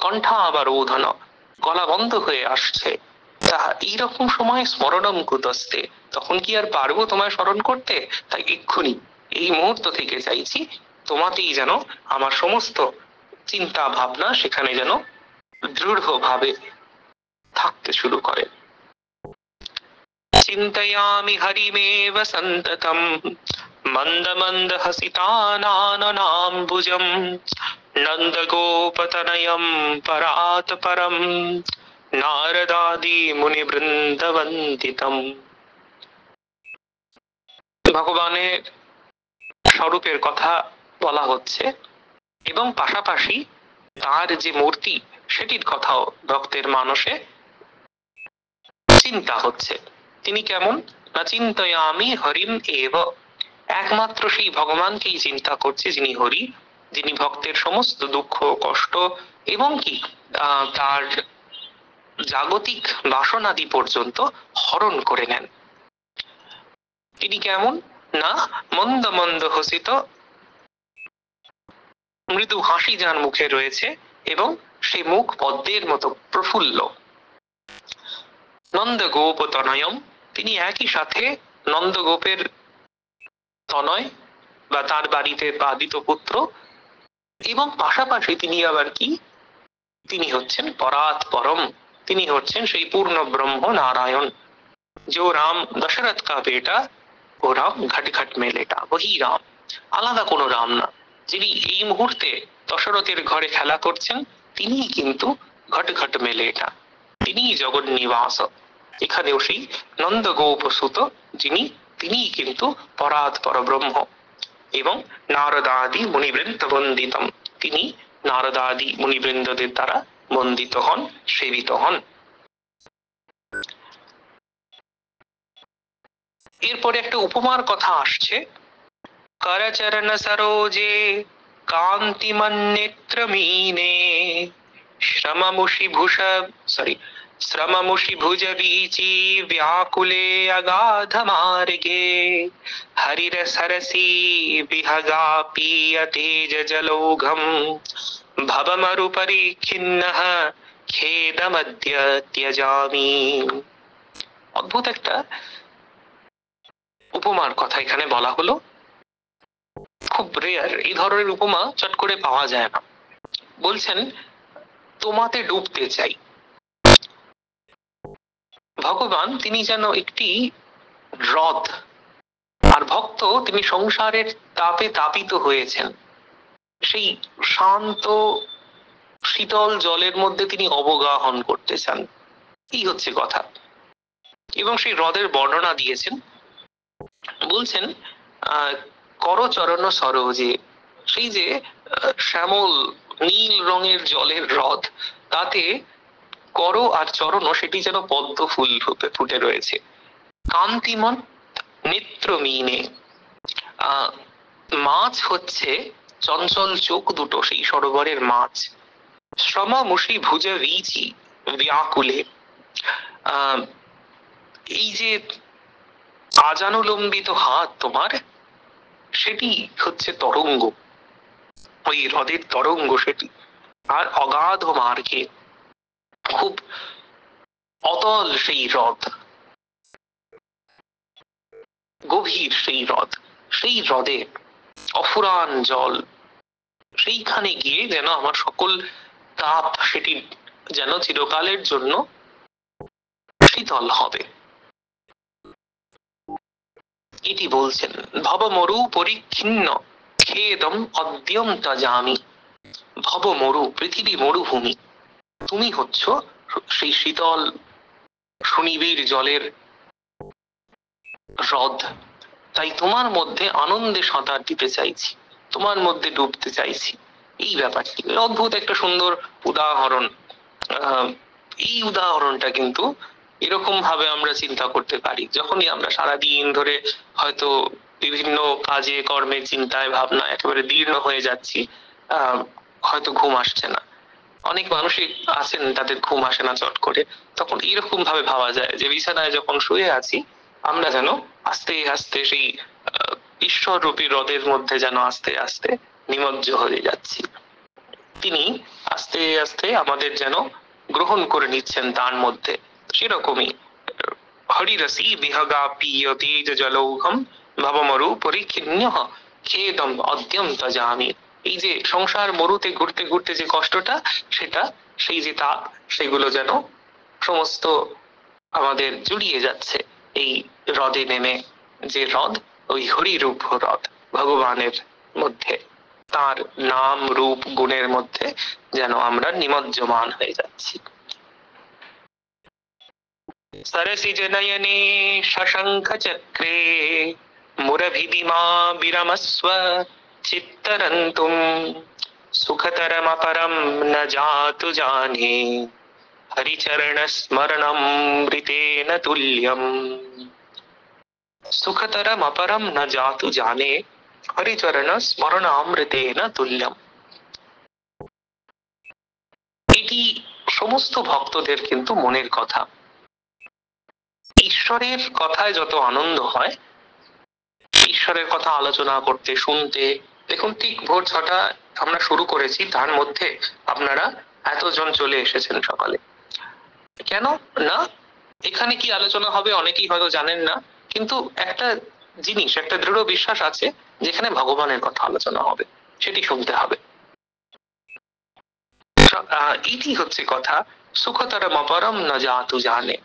কণ্ঠাবরোধন, গলা বন্ধ হয়ে আসছে, তা এইরকম সময় স্মরণম কুতস্তে, তখন কি আর পারবো তোমায় স্মরণ করতে? তাই এক্ষুনি এই মুহূর্ত থেকে চাইছি তোমাতেই যেন আমার সমস্ত চিন্তা ভাবনা সেখানে যেন দৃঢ়ভাবে থাকতে শুরু করে। চিন্তয়ামি হরিমেব সন্ততম মন্দ মন্দ হসিতানাননাম্বুজম নন্দ গোপতনয়ম পরাত পরম নারদাদি মুনি বৃন্দবন্দিতম। ভগবানের স্বরূপের কথা বলা হচ্ছে এবং পাশাপাশি তার যে মূর্তি সেটির কথাও ভক্তের মানসে চিন্তা হচ্ছে। তিনি কেমন না, চিন্তয়ামি হরিম এব, একমাত্র সেই ভগবানকেই চিন্তা করছে যিনি হরি, যিনি ভক্তের সমস্ত দুঃখ কষ্ট এবং কি তার জাগতিক বাসনাদি পর্যন্ত হরণ করে নেন। তিনি কেমন না, মন্দ মন্দ হসিত, মৃদু হাসি যার মুখে রয়েছে এবং সে মুখ পদ্মের মতো প্রফুল্ল। নন্দ গোপ তনয়ম, তিনি একই সাথে নন্দগোপের তনয় বা তার বাড়িতে পালিত পুত্র, এবং পাশাপাশি তিনি আবার কি, তিনি হচ্ছেন পরাৎ পরম, তিনি হচ্ছেন সেই পূর্ণ ব্রহ্ম নারায়ণ। जो राम दशरथ का बेटा वो राम घट घट में लेटा, वही রাম, আলাদা কোনো রাম না। যিনি এই মুহূর্তে দশরথের ঘরে খেলা করছেন তিনি কিন্তু ঘট ঘট মে লেটা, তিনি জগৎ নিবাস। এখানেও সেই নন্দ গোপসুত যিনি, তিনি কিন্তু পরাৎ পরব্রহ্ম এবং নারদাদি মুনিবৃন্দ বন্দিতম, তিনি নারদাদি মুনিবৃন্দদের দ্বারা বন্দিত হন, সেবিত হন। এরপরে একটা উপমার কথা আসছে, করচরণ সরোজে कान्तिमन्नेत्रमीने श्रममुषि भुज वीची व्याकुले अगाध मार्गे हरिरसरसी विहगा पीयते जलौघम भवमरुपरि खिन्नः खेदमद्य त्यजामि। অদ্ভুত একটা উপমার কথা এখানে বলা হলো। খুব রেয়ার, এই ধরনের উপমা চট করে পাওয়া যায় না। বলছেন তোমাতে ডুবতে চাই। ভগবান তিনি যেন একটি হ্রদ, আর ভক্ত তিনি সংসারের তাপে তাপিত হয়েছেন। সেই শান্ত শীতল জলের মধ্যে তিনি অবগাহন করতে চান, এই হচ্ছে কথা। এবং সেই হ্রদের বর্ণনা দিয়েছেন, বলছেন করচরণ সরোজে, সেই যে শ্যামল নীল রঙের জলের হ্রদ, তাতে কর আর চরণ সেটি যেন পদ্ম ফুল রূপে ফুটে রয়েছে। কান্তিমন নেত্রমিনে, মাছ হচ্ছে চঞ্চল চোখ দুটো, সেই সরোবরের মাছ। শ্রমমুষি ভুজ বীচি ব্যাকুলে, এই যে আজানুলম্বিত হাত তোমার, সেটি হচ্ছে তরঙ্গ, ওই হ্রদের তরঙ্গ সেটি। আর অগাধ মার্গে, খুব অতল সেই হ্রদ, গভীর সেই হ্রদ, সেই হ্রদে অফুরান জল, সেইখানে গিয়ে যেন আমার সকল তাপ সেটি যেন চিরকালের জন্য শীতল হবে, এটি বলছেন। ভবমরু পরিচ্ছিন্ন খেদম অদ্যম ত্যাজামি। ভবমরু, পৃথিবী মরুভূমি, তুমি হচ্ছ সেই শীতল সুনিবিড় জলের হ্রদ, তাই তোমার মধ্যে আনন্দে সাঁতার দিতে চাইছি, তোমার মধ্যে ডুবতে চাইছি, এই ব্যাপারটি। অদ্ভুত একটা সুন্দর উদাহরণ। এই উদাহরণটা কিন্তু এরকম ভাবে আমরা চিন্তা করতে পারি, যখনই আমরা সারাদিন ধরে হয়তো বিভিন্ন কাজে কর্মে চিন্তায় ভাবনা একেবারে দীর্ণ হয়ে যাচ্ছি, হয়তো ঘুম আসছে না। অনেক মানুষই আছেন তাদের ঘুম আসে না চট করে, তখন এরকম ভাবে ভাবা যায় যে বিছানায় যখন শুয়ে আছি আমরা যেন আস্তে আস্তে সেই ঈশ্বর রূপী হ্রদের মধ্যে যেন আস্তে আস্তে নিমজ্জ হয়ে যাচ্ছি। তিনি আস্তে আস্তে আমাদের যেন গ্রহণ করে নিচ্ছেন তার মধ্যে। সেরকমই হরিরসি বিহগা পিয়তে জলৌঘম ভবমরু পরিখিন্ন খেদম অদ্যম ত্যাজামি। এই যে সংসার মরুতে ঘুরতে ঘুরতে যে কষ্টটা, সেটা, সেই যে তাপ, সেগুলো যেন সমস্ত আমাদের জুড়িয়ে যাচ্ছে এই হ্রদে নেমে। যে হ্রদ, ওই হরিরূপ হ্রদ, ভগবানের মধ্যে, তার নাম রূপ গুণের মধ্যে যেন আমরা নিমজ্জমান হয়ে যাচ্ছি। सरसि जनयने शशंख चक्रे मुरभिदिमा विरमस्व चित्तरन्तुम सुखतरमपरं न जातु जाने हरिचरण स्मरणमृतेन तुल्यम। सुखतरमपरं न जातु जाने हरिचरण स्मरणामृतेन তুল্যম। এটি সমস্ত ভক্তদের কিন্তু মনের কথা। ঈশ্বরের কথায় যত আনন্দ হয়, ঈশ্বরের কথা আলোচনা করতে শুনতে, দেখুন ঠিক ভোর 6টা আমরা শুরু করেছি, তার মধ্যে আপনারা এতজন চলে এসেছেন সকালে। কেন না, এখানে কি আলোচনা হবে অনেকেই হয়তো জানেন না, কিন্তু একটা জিনিস, একটা দৃঢ় বিশ্বাস আছে যেখানে ভগবানের কথা আলোচনা হবে, সেটি শুনতে হবে। এটি হচ্ছে কথা। সুখতরম অপরম ন জাতু জানে,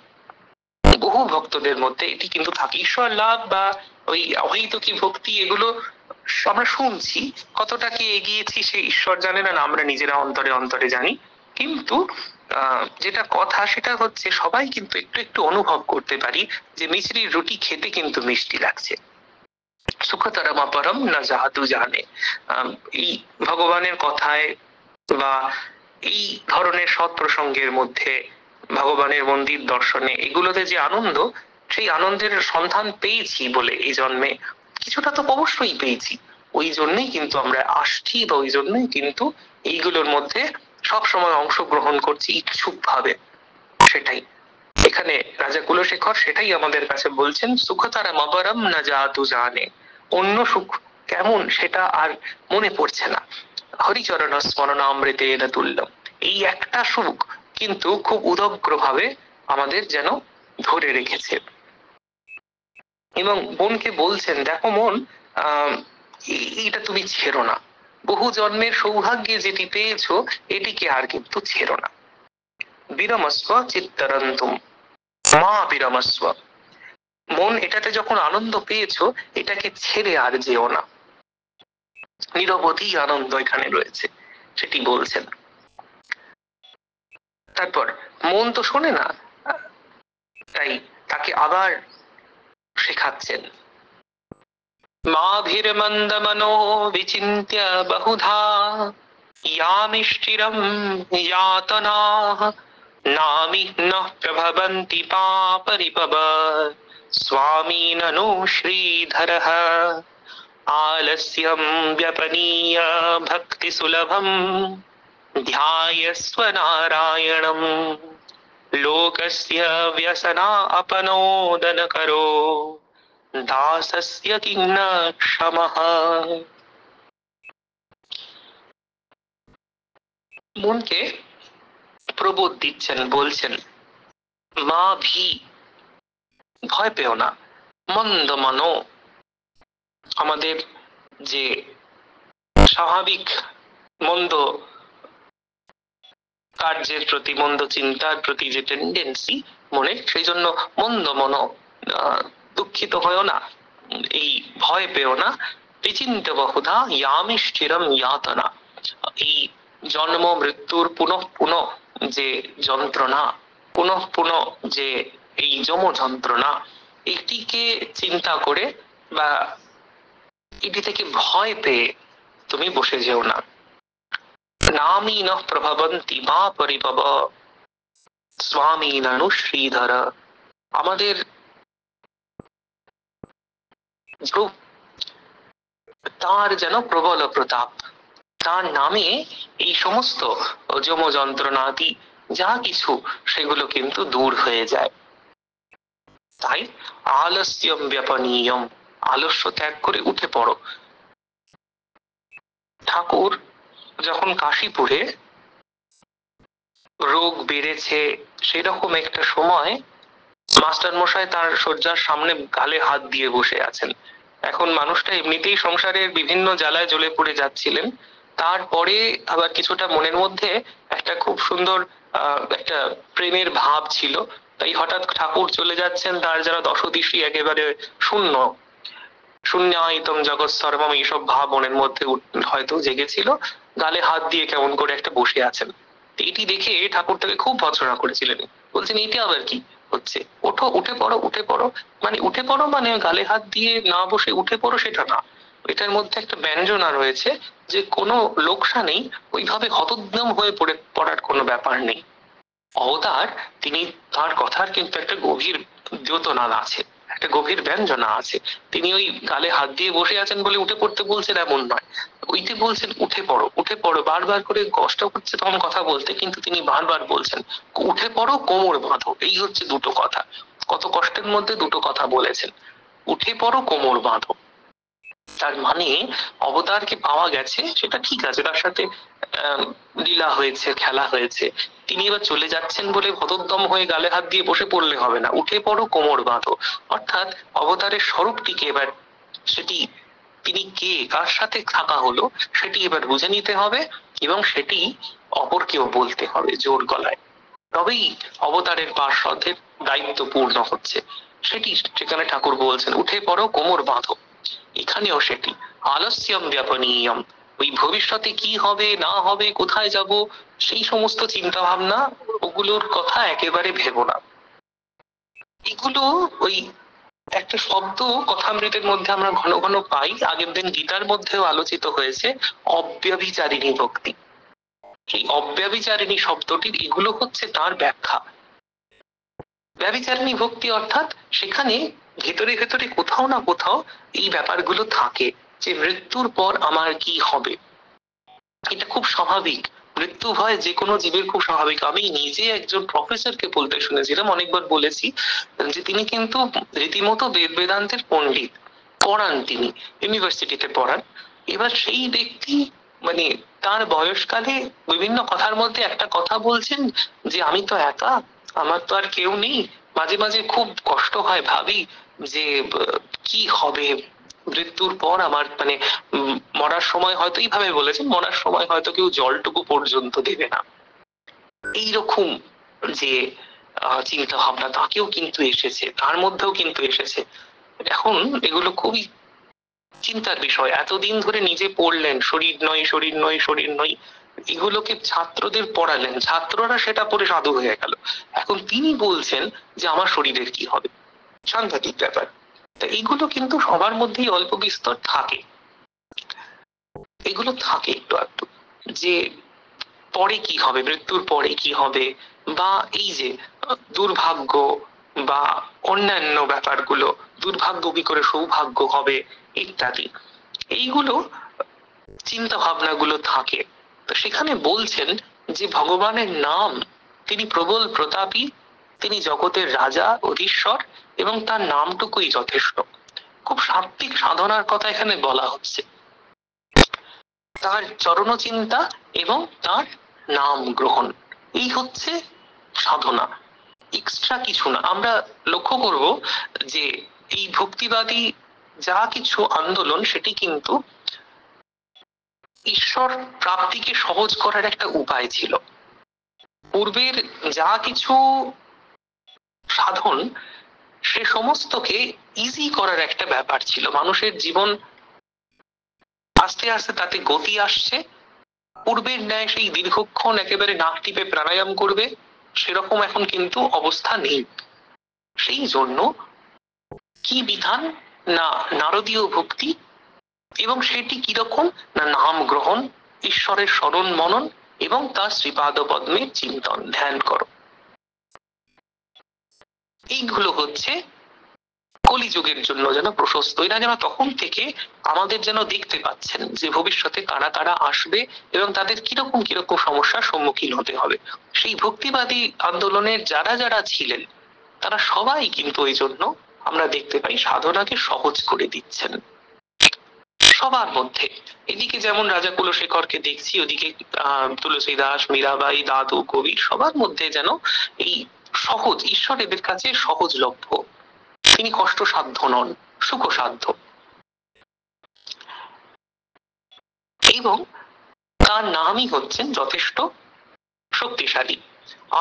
বহু ভক্তদের মধ্যে এটি কিন্তু থাকে। ঈশ্বর লাভ বা ওই অহৈতুকী ভক্তি, এগুলো আমরা শুনছি, কতটা কি এগিয়েছি সে ঈশ্বর জানেন, না আমরা নিজেরা অন্তরে অন্তরে জানি। কিন্তু যেটা কথা সেটা হচ্ছে সবাই কিন্তু একটু একটু অনুভব করতে পারি যে মিছরির রুটি খেতে কিন্তু মিষ্টি লাগছে। সুখতরম অপরম না জাদু জানে, এই ভগবানের কথায় বা এই ধরনের সৎ প্রসঙ্গের মধ্যে, ভগবানের মন্দির দর্শনে, এগুলোতে যে আনন্দ, সেই আনন্দের সন্ধান পেয়েছি বলে এই জন্মে কিছুটা তো অবশ্যই পেয়েছি। ওই জন্যই কিন্তু আমরা আসছি বা ওই জন্যই কিন্তু এইগুলোর মধ্যে সবসময় অংশগ্রহণ করছি ইচ্ছুক ভাবে। সেটাই এখানে রাজা কুলশেখর সেটাই আমাদের কাছে বলছেন, সুখতারা মবরম না জাতু জানে, অন্য সুখ কেমন সেটা আর মনে পড়ছে না। হরিচরণ স্মরণ অমৃতে তুল্যম, এই একটা সুখ কিন্তু খুব উদগ্র ভাবে আমাদের যেন ধরে রেখেছে। এবং বোনকে বলছেন, দেখো মন, এইটা তুমি ছেড়ো না, বহু জন্মের সৌভাগ্যে যেটি পেয়েছো এটিকে আর কিন্তু ছেড়ো না। বিরমস্ব চিত্তরন্তুম মা বিরমস্ব, মন এটাতে যখন আনন্দ পেয়েছো এটাকে ছেড়ে আর যেও না। নিরবধি আনন্দ এখানে রয়েছে সেটি বলছেন। তারপর মন তো শোনে না, তাই তাকে আবার শেখাচ্ছেন, মাভির্মন্দ মনো বিচিন্ত্য বহুধা ইয়ামিষ্টিরম यातनाः नामि न प्रभवन्ति पापरिपव स्वामी ननु श्रीधरः आलस्यं व्यपनीय भक्ति सुलभं ध्यायस्व नारायणं लोकस्य व्यसना अपनोदन करो दासस्य किं न क्षमः। মনকে প্রবোধ দিচ্ছেন, বলছেন মা ভি, ভয় পেও না, মন্দ মনো, আমাদের যে স্বাভাবিক মন্দ কার্যের প্রতি, মন্দ চিন্তার প্রতি যে টেন্ডেন্সি মনে, সেই জন্য মন্দ মনো, দুঃখিত হয়েও না, এই ভয় পেও না। বিচিন্ত বহুধা ইয়ামিষ্ঠিরম ইয়াতনা, এই জন্ম মৃত্যুর পুনঃ পুনঃ যে যন্ত্রণা, পুনঃ পুনঃ যে এই যম যন্ত্রণা, এটিকে চিন্তা করে বা এটি থেকে ভয় পেয়ে তুমি বসে যেও না। নামি ন প্রভবন্তি মা পরিভব স্বামী নানু শ্রীধর, আমাদের তার যেন প্রবল প্রতাপ, তার নামে এই সমস্ত যম যন্ত্রণাদি যা কিছু সেগুলো কিন্তু দূর হয়ে যায়। তাই আলস্যম ব্যাপনীয়ম, আলস্য ত্যাগ করে উঠে পড়ো। ঠাকুর যখন কাশীপুরে রোগ বেড়েছে সেরকম একটা সময় মাস্টার মশাই তার শয্যার সামনে গালে হাত দিয়ে বসে আছেন। এখন মানুষটা এমনিতেই সংসারের বিভিন্ন জ্বালায় জ্বলে পড়ে যাচ্ছিলেন, তারপরে আবার কিছুটা মনের মধ্যে একটা খুব সুন্দর একটা প্রেমের ভাব ছিল। তাই হঠাৎ ঠাকুর চলে যাচ্ছেন, তার যারা দশদিশি একেবারে শূন্য, শূন্যায়তম জগৎ সর্বম, এইসব ভাব মনের মধ্যে হয়তো জেগেছিল, গালে হাত দিয়ে কেমন করে একটা বসে আছেন। এটি দেখে ঠাকুর তাকে খুব ভৎসনা করেছিলেন, বলছেন এটি আবার কি হচ্ছে, ওঠো, উঠে পড়ো, উঠে পড়ো। মানে উঠে পড়ো মানে গালে হাত দিয়ে না বসে উঠে পড়ো সেটা না, এটার মধ্যে একটা ব্যঞ্জনা রয়েছে যে কোনো লোকসানেই ওইভাবে হতোদ্যম হয়ে পড়ার কোনো ব্যাপার নেই। অবতার তিনি, তার কথার কিন্তু একটা গভীর দ্যোতনা আছে, একটা গভীর ব্যঞ্জনা আছে। তিনি ওই গালে হাত দিয়ে বসে আছেন বলে উঠে পড়তে বলছেন এমন নয়, ওইতে বলছেন উঠে পড়ো, উঠে পড়ো। বারবার করে কষ্ট হচ্ছে তখন কথা বলতে, কিন্তু তিনি বারবার বলছেন উঠে পড়ো, কোমর বাঁধো। এই হচ্ছে দুটো কথা, কত কষ্টের মধ্যে দুটো কথা বলেছেন, উঠে পড়ো, কোমর বাঁধো। তার মানে অবতারকে পাওয়া গেছে সেটা ঠিক আছে, তার সাথে লীলা হয়েছে, খেলা হয়েছে, তিনি এবার চলে যাচ্ছেন বলে হতোদ্যম হয়ে গালে হাত দিয়ে বসে পড়লে হবে না, উঠে পড়ো, কোমর বাঁধো। অর্থাৎ অবতারের স্বরূপটিকে এবার, সেটি তিনি কে, কার সাথে থাকা হলো সেটি এবার বুঝে নিতে হবে এবং সেটি অপরকেও বলতে হবে জোর গলায়, তবেই অবতারের পার্শ্বদের দায়িত্ব পূর্ণ হচ্ছে। সেটি সেখানে ঠাকুর বলছেন উঠে পড়ো, কোমর বাঁধো। এখানেও সেটি আলস্যম ব্যাপনীয়ম, ওই ভবিষ্যতে কি হবে না হবে, কোথায় যাব, সেই সমস্ত চিন্তা ভাবনা, ওগুলোর কথা একেবারে ভেবো না। এগুলো ওই একটা শব্দ কথামৃতের মধ্যে আমরা ঘন ঘন পাই, আগের দিন গীতার মধ্যেও আলোচিত হয়েছে, অব্যভিচারিণী ভক্তি। এই অব্যভিচারিণী শব্দটির এগুলো হচ্ছে তার ব্যাখ্যা। ব্যভিচারিণী ভক্তি অর্থাৎ সেখানে ভেতরে ভেতরে কোথাও না কোথাও এই ব্যাপারগুলো থাকে, যে মৃত্যুর পর আমার কি হবে। এটা খুব স্বাভাবিক, মৃত্যু ভয় যে কোনো জীবের খুব স্বাভাবিক। আমি নিজে একজন প্রফেসরকে বলতে শুনেছিলাম, অনেকবার বলেছি, যে তিনি কিন্তু রীতিমতো বেদ বেদান্তের পণ্ডিত, পড়ান, তিনি ইউনিভার্সিটিতে পড়ান। এবার সেই ব্যক্তি মানে তার বয়সকালে বিভিন্ন কথার মধ্যে একটা কথা বলছেন যে আমি তো একা, আমার তো আর কেউ নেই, মাঝে মাঝে খুব কষ্ট হয়, ভাবি যে কি হবে মৃত্যুর পর আমার, মানে মরার সময় হয়তো এইভাবে বলেছেন, মরার সময় হয়তো কেউ জলটুকু পর্যন্ত দেবে না, এইরকম যে চিন্তা ভাবনা তাকেও কিন্তু এসেছে, তার মধ্যেও কিন্তু এসেছে। এখন এগুলো খুবই চিন্তার বিষয়। এতদিন ধরে নিজে পড়লেন শরীর নয় শরীর নয় শরীর নয়, এগুলোকে ছাত্রদের পড়ালেন, ছাত্ররা সেটা পড়ে সাধু হয়ে গেল, এখন তিনি বলছেন যে আমার শরীরের কি হবে। সাংঘাতিক ব্যাপার। তা এইগুলো কিন্তু সবার মধ্যেই অল্প বিস্তর থাকে, এগুলো থাকে একটু একটু, যে পরে কি হবে, মৃত্যুর পরে কি হবে, বা এই যে দুর্ভাগ্য বা অন্যান্য ব্যাপারগুলো, দুর্ভাগ্য কি করে সৌভাগ্য হবে ইত্যাদি, এইগুলো চিন্তা ভাবনাগুলো থাকে। তো সেখানে বলছেন যে ভগবানের নাম, তিনি প্রবল প্রতাপী, তিনি জগতের রাজা অধীশ্বর, এবং তার নামটুকুই যথেষ্ট। খুব সাত্বিক সাধনার কথা এখানে বলা হচ্ছে, তার চরণ চিন্তা এবং তার নাম গ্রহণ, এই হচ্ছে সাধনা, এক্সট্রা কিছু না। আমরা লক্ষ্য করব যে এই ভক্তিবাদী যা কিছু আন্দোলন, সেটি কিন্তু ঈশ্বর প্রাপ্তিকে সহজ করার একটা উপায় ছিল। পূর্বের যা কিছু সাধন, সে সমস্তকে ইজি করার একটা ব্যাপার ছিল। মানুষের জীবন আস্তে আস্তে তাতে গতি আসছে, পূর্বের ন্যায় সেই দীর্ঘক্ষণ একেবারে নাক টিপে প্রাণায়াম করবে সেরকম এখন কিন্তু অবস্থা নেই। সেই জন্য কি বিধান না নারদীয় ভক্তি, এবং সেটি কিরকম না নাম গ্রহণ, ঈশ্বরের স্মরণ মনন এবং তার শ্রীপাদ পদ্মের চিন্তন ধ্যান করো। এইগুলো হচ্ছে কলিযুগের জন্য যেন প্রশস্ত। এরা যেন তখন থেকে আমাদের যেন দেখতে পাচ্ছেন যে ভবিষ্যতে কারা কারা আসবে এবং তাদের কিরকম কিরকম সমস্যার সম্মুখীন হতে হবে। সেই ভক্তিবাদী আন্দোলনের যারা যারা ছিলেন তারা সবাই কিন্তু এই জন্য আমরা দেখতে পাই সাধনাকে সহজ করে দিচ্ছেন সবার মধ্যে। এদিকে যেমন রাজা কুলশেখরকে দেখছি, ওদিকে তুলসীদাস, মীরাবাই, দাদু, কবির, সবার মধ্যে যেন এই সহজ, ঈশ্বর এদের কাছে সহজলভ্য, তিনি কষ্টসাধ্য নন, সুখসাধ্য, এবং তার নামই হচ্ছেন যথেষ্ট শক্তিশালী।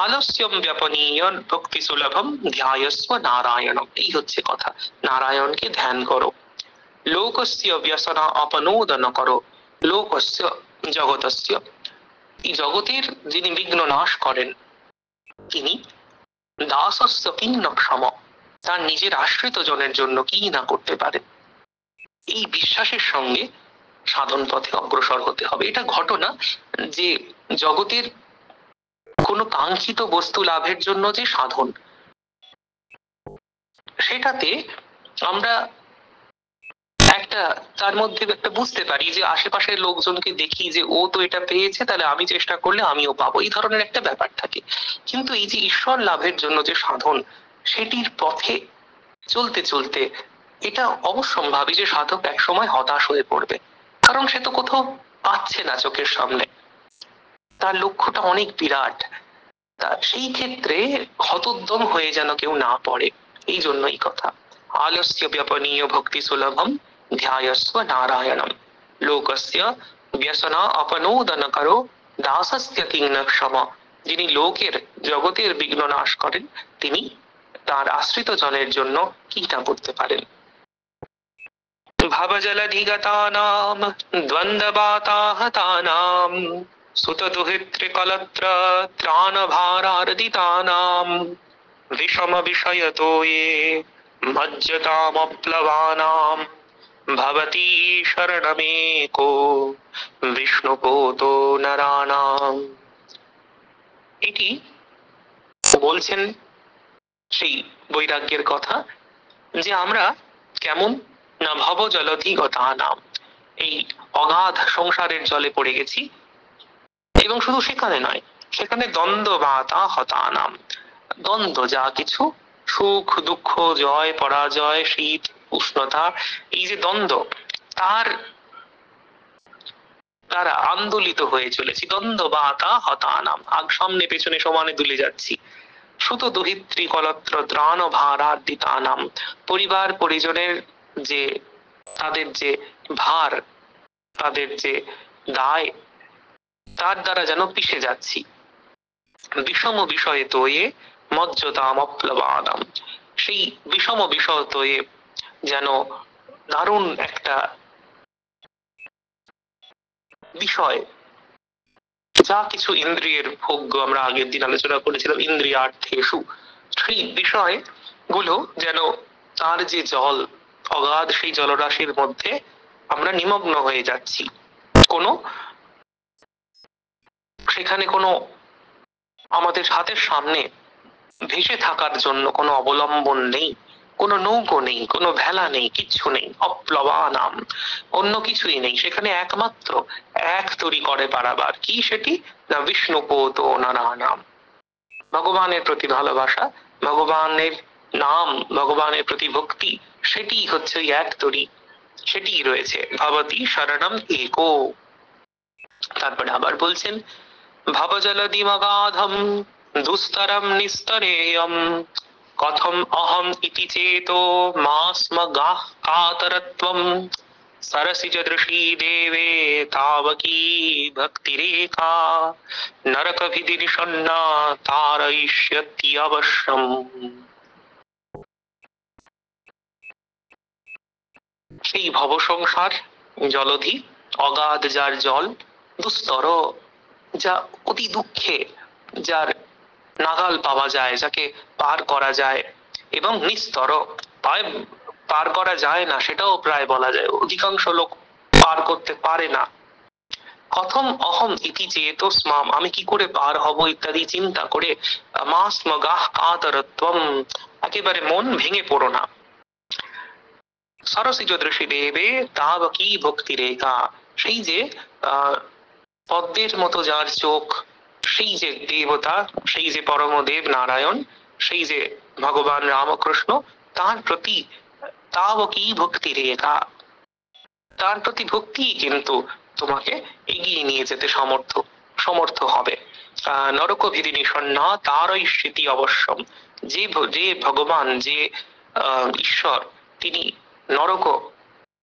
আলস্যম ব্যাপনীয় ভক্তি সুলভম ধ্যায়স্ব নারায়ণম, এই হচ্ছে কথা, নারায়ণকে ধ্যান করো। লোকস্য ব্যসনা অপনোদন করো, লোকস্য জগতস্য, এই জগতের যিনি বিঘ্ন নাশ করেন তিনি দাসস্য কিন্ন সম, তার নিজের আশ্রিত জনের জন্য কি না করতে পারে। এই বিশ্বাসের সঙ্গে সাধন পথে অগ্রসর হতে হবে। এটা ঘটনা যে জগতের কোনো কাঙ্ক্ষিত বস্তু লাভের জন্য যে সাধন, সেটাতে আমরা একটা তার মধ্যে একটা বুঝতে পারি যে আশেপাশের লোকজনকে দেখি যে ও তো এটা পেয়েছে, তাহলে আমি চেষ্টা করলে আমিও পাবো, এই ধরনের একটা ব্যাপার থাকে। কিন্তু এই যে ঈশ্বর লাভের জন্য যে সাধন, সেটির পথে চলতে চলতে এটা অবশ্যম্ভাবী যে সাধক একসময় হতাশ হয়ে পড়বে, কারণ সে তো কোথাও পাচ্ছে না চোখের সামনে, তার লক্ষ্যটা অনেক বিরাট। তা সেই ক্ষেত্রে হতোদ্যম হয়ে যেন কেউ না পড়ে, এই জন্যই কথা। আলস্য ব্যপনীয় ভক্তি সুলভম ধ্যায়স্ব নারায়ণম, লোকস্য ব্যসনা অপনোদন করো, দাসস্য কিং ক্ষম, যিনি লোকের জগতের বিঘ্ন নাশ করেন তিনি তার আশ্রিত জনের জন্য কি না করতে পারেন। ভবজলধিগতানাম দ্বন্দ্ববাতাহতানাম সুতদুহিতৃকলত্র ত্রাণভারার্দিতানাম বিষম বিষয়তো ये মজ্জতামপ্লবানাম ভবতি শরণমেকো বিষ্ণুপোতো নরাণাম। এটি বলছেন সেই বৈরাগ্যের কথা, যে আমরা কেমন না ভব জলধি গতানাম, এই অগাধ সংসারের জলে পড়ে গেছি। এবং শুধু সেখানে নয়, সেখানে দ্বন্দ্ব বাতা হতানাম, দ্বন্দ্ব যা কিছু, সুখ দুঃখ, জয় পরাজয়, শীত উষ্ণতা, এই যে দ্বন্দ্ব, তার দ্বারা আন্দোলিত হয়ে চলেছি। দ্বন্দ্ব বাতা হতানাম, আগ সামনে পেছনে সমানে দুলে যাচ্ছি। সুত দুহিত্রী কলত্র ত্রাণ ভারাদিতানাম, পরিবার পরিজনের যে তাদের যে ভার, তাদের যে দায়, তার দ্বারা যেন পিষে যাচ্ছি। বিষম বিষয়ে তোয়ে মজ্জতাম অপ্লবানাম, সেই বিষম বিষয় তোয়ে যেন দারুণ একটা বিষয়, যা কিছু ইন্দ্রিয়ের ভোগ্য, আমরা আগের দিন আলোচনা করেছিলাম ইন্দ্রিয়ার্থেষু, সেই বিষয় গুলো যেন তার যে জল অগাধ, সেই জলরাশির মধ্যে আমরা নিমগ্ন হয়ে যাচ্ছি। কোনো সেখানে কোনো আমাদের হাতের সামনে ভেসে থাকার জন্য কোনো অবলম্বন নেই, কোনো নৌকো নেই, কোনো ভেলা নেই, কিচ্ছু নেই। অপ্লবানাম, অন্য কিছুই নেই সেখানে, একমাত্র এক তরি করে পারাবার। কি সেটি? না বিষ্ণুপোত নারায়ণাম, ভগবানের প্রতি ভালোবাসা, ভগবানের নাম, ভগবানের প্রতি ভক্তি, সেটি হচ্ছে ওই এক তরি, সেটি রয়েছে ভবতি শরণম একো। তারপরে আবার বলছেন ভবজলদিমগাধম দুস্তরম নিস্তরেয়ম কথম অহম ইতি চেতো মাস্ম গাহ কাতরত্বম सरसिज दृषि देवे तावकी भक्तिरेका नरक विधि निषण्णा तारयिष्यति अवश्यम। সেই ভব সংসার জলধি, অগাধ যার জল, দুস্তর যা অতি দুঃখে, যার নাগাল পাওয়া যায়, যাকে পার করা যায়, এবং নিস্তর পার করা যায় না সেটাও প্রায় বলা যায়, অধিকাংশ লোক পার করতে পারে না। কথম অহম ইতি চেতো স্মাম, আমি কি করে পার হব ইত্যাদি চিন্তা করে, মাস্ম গাহ কাতরত্বম, একেবারে মন ভেঙে পড়ো না। সরসিজ দৃষ্টি দেবে তাবকি ভক্তি রেখা, সেই যে পদ্মের মতো যার চোখ, সেই যে দেবতা, সেই যে পরমদেব নারায়ণ, সেই যে ভগবান রামকৃষ্ণ, তার প্রতি তাবকি ভক্তি রেখা, তার প্রতি ভক্তি কিন্তু তোমাকে এগিয়ে নিয়ে যেতে সমর্থ হবে। নরক ভিদি নিষণ্ণা তারই স্মৃতি অবশ্যম, যে যে ভগবান, যে ঈশ্বর, তিনি নরক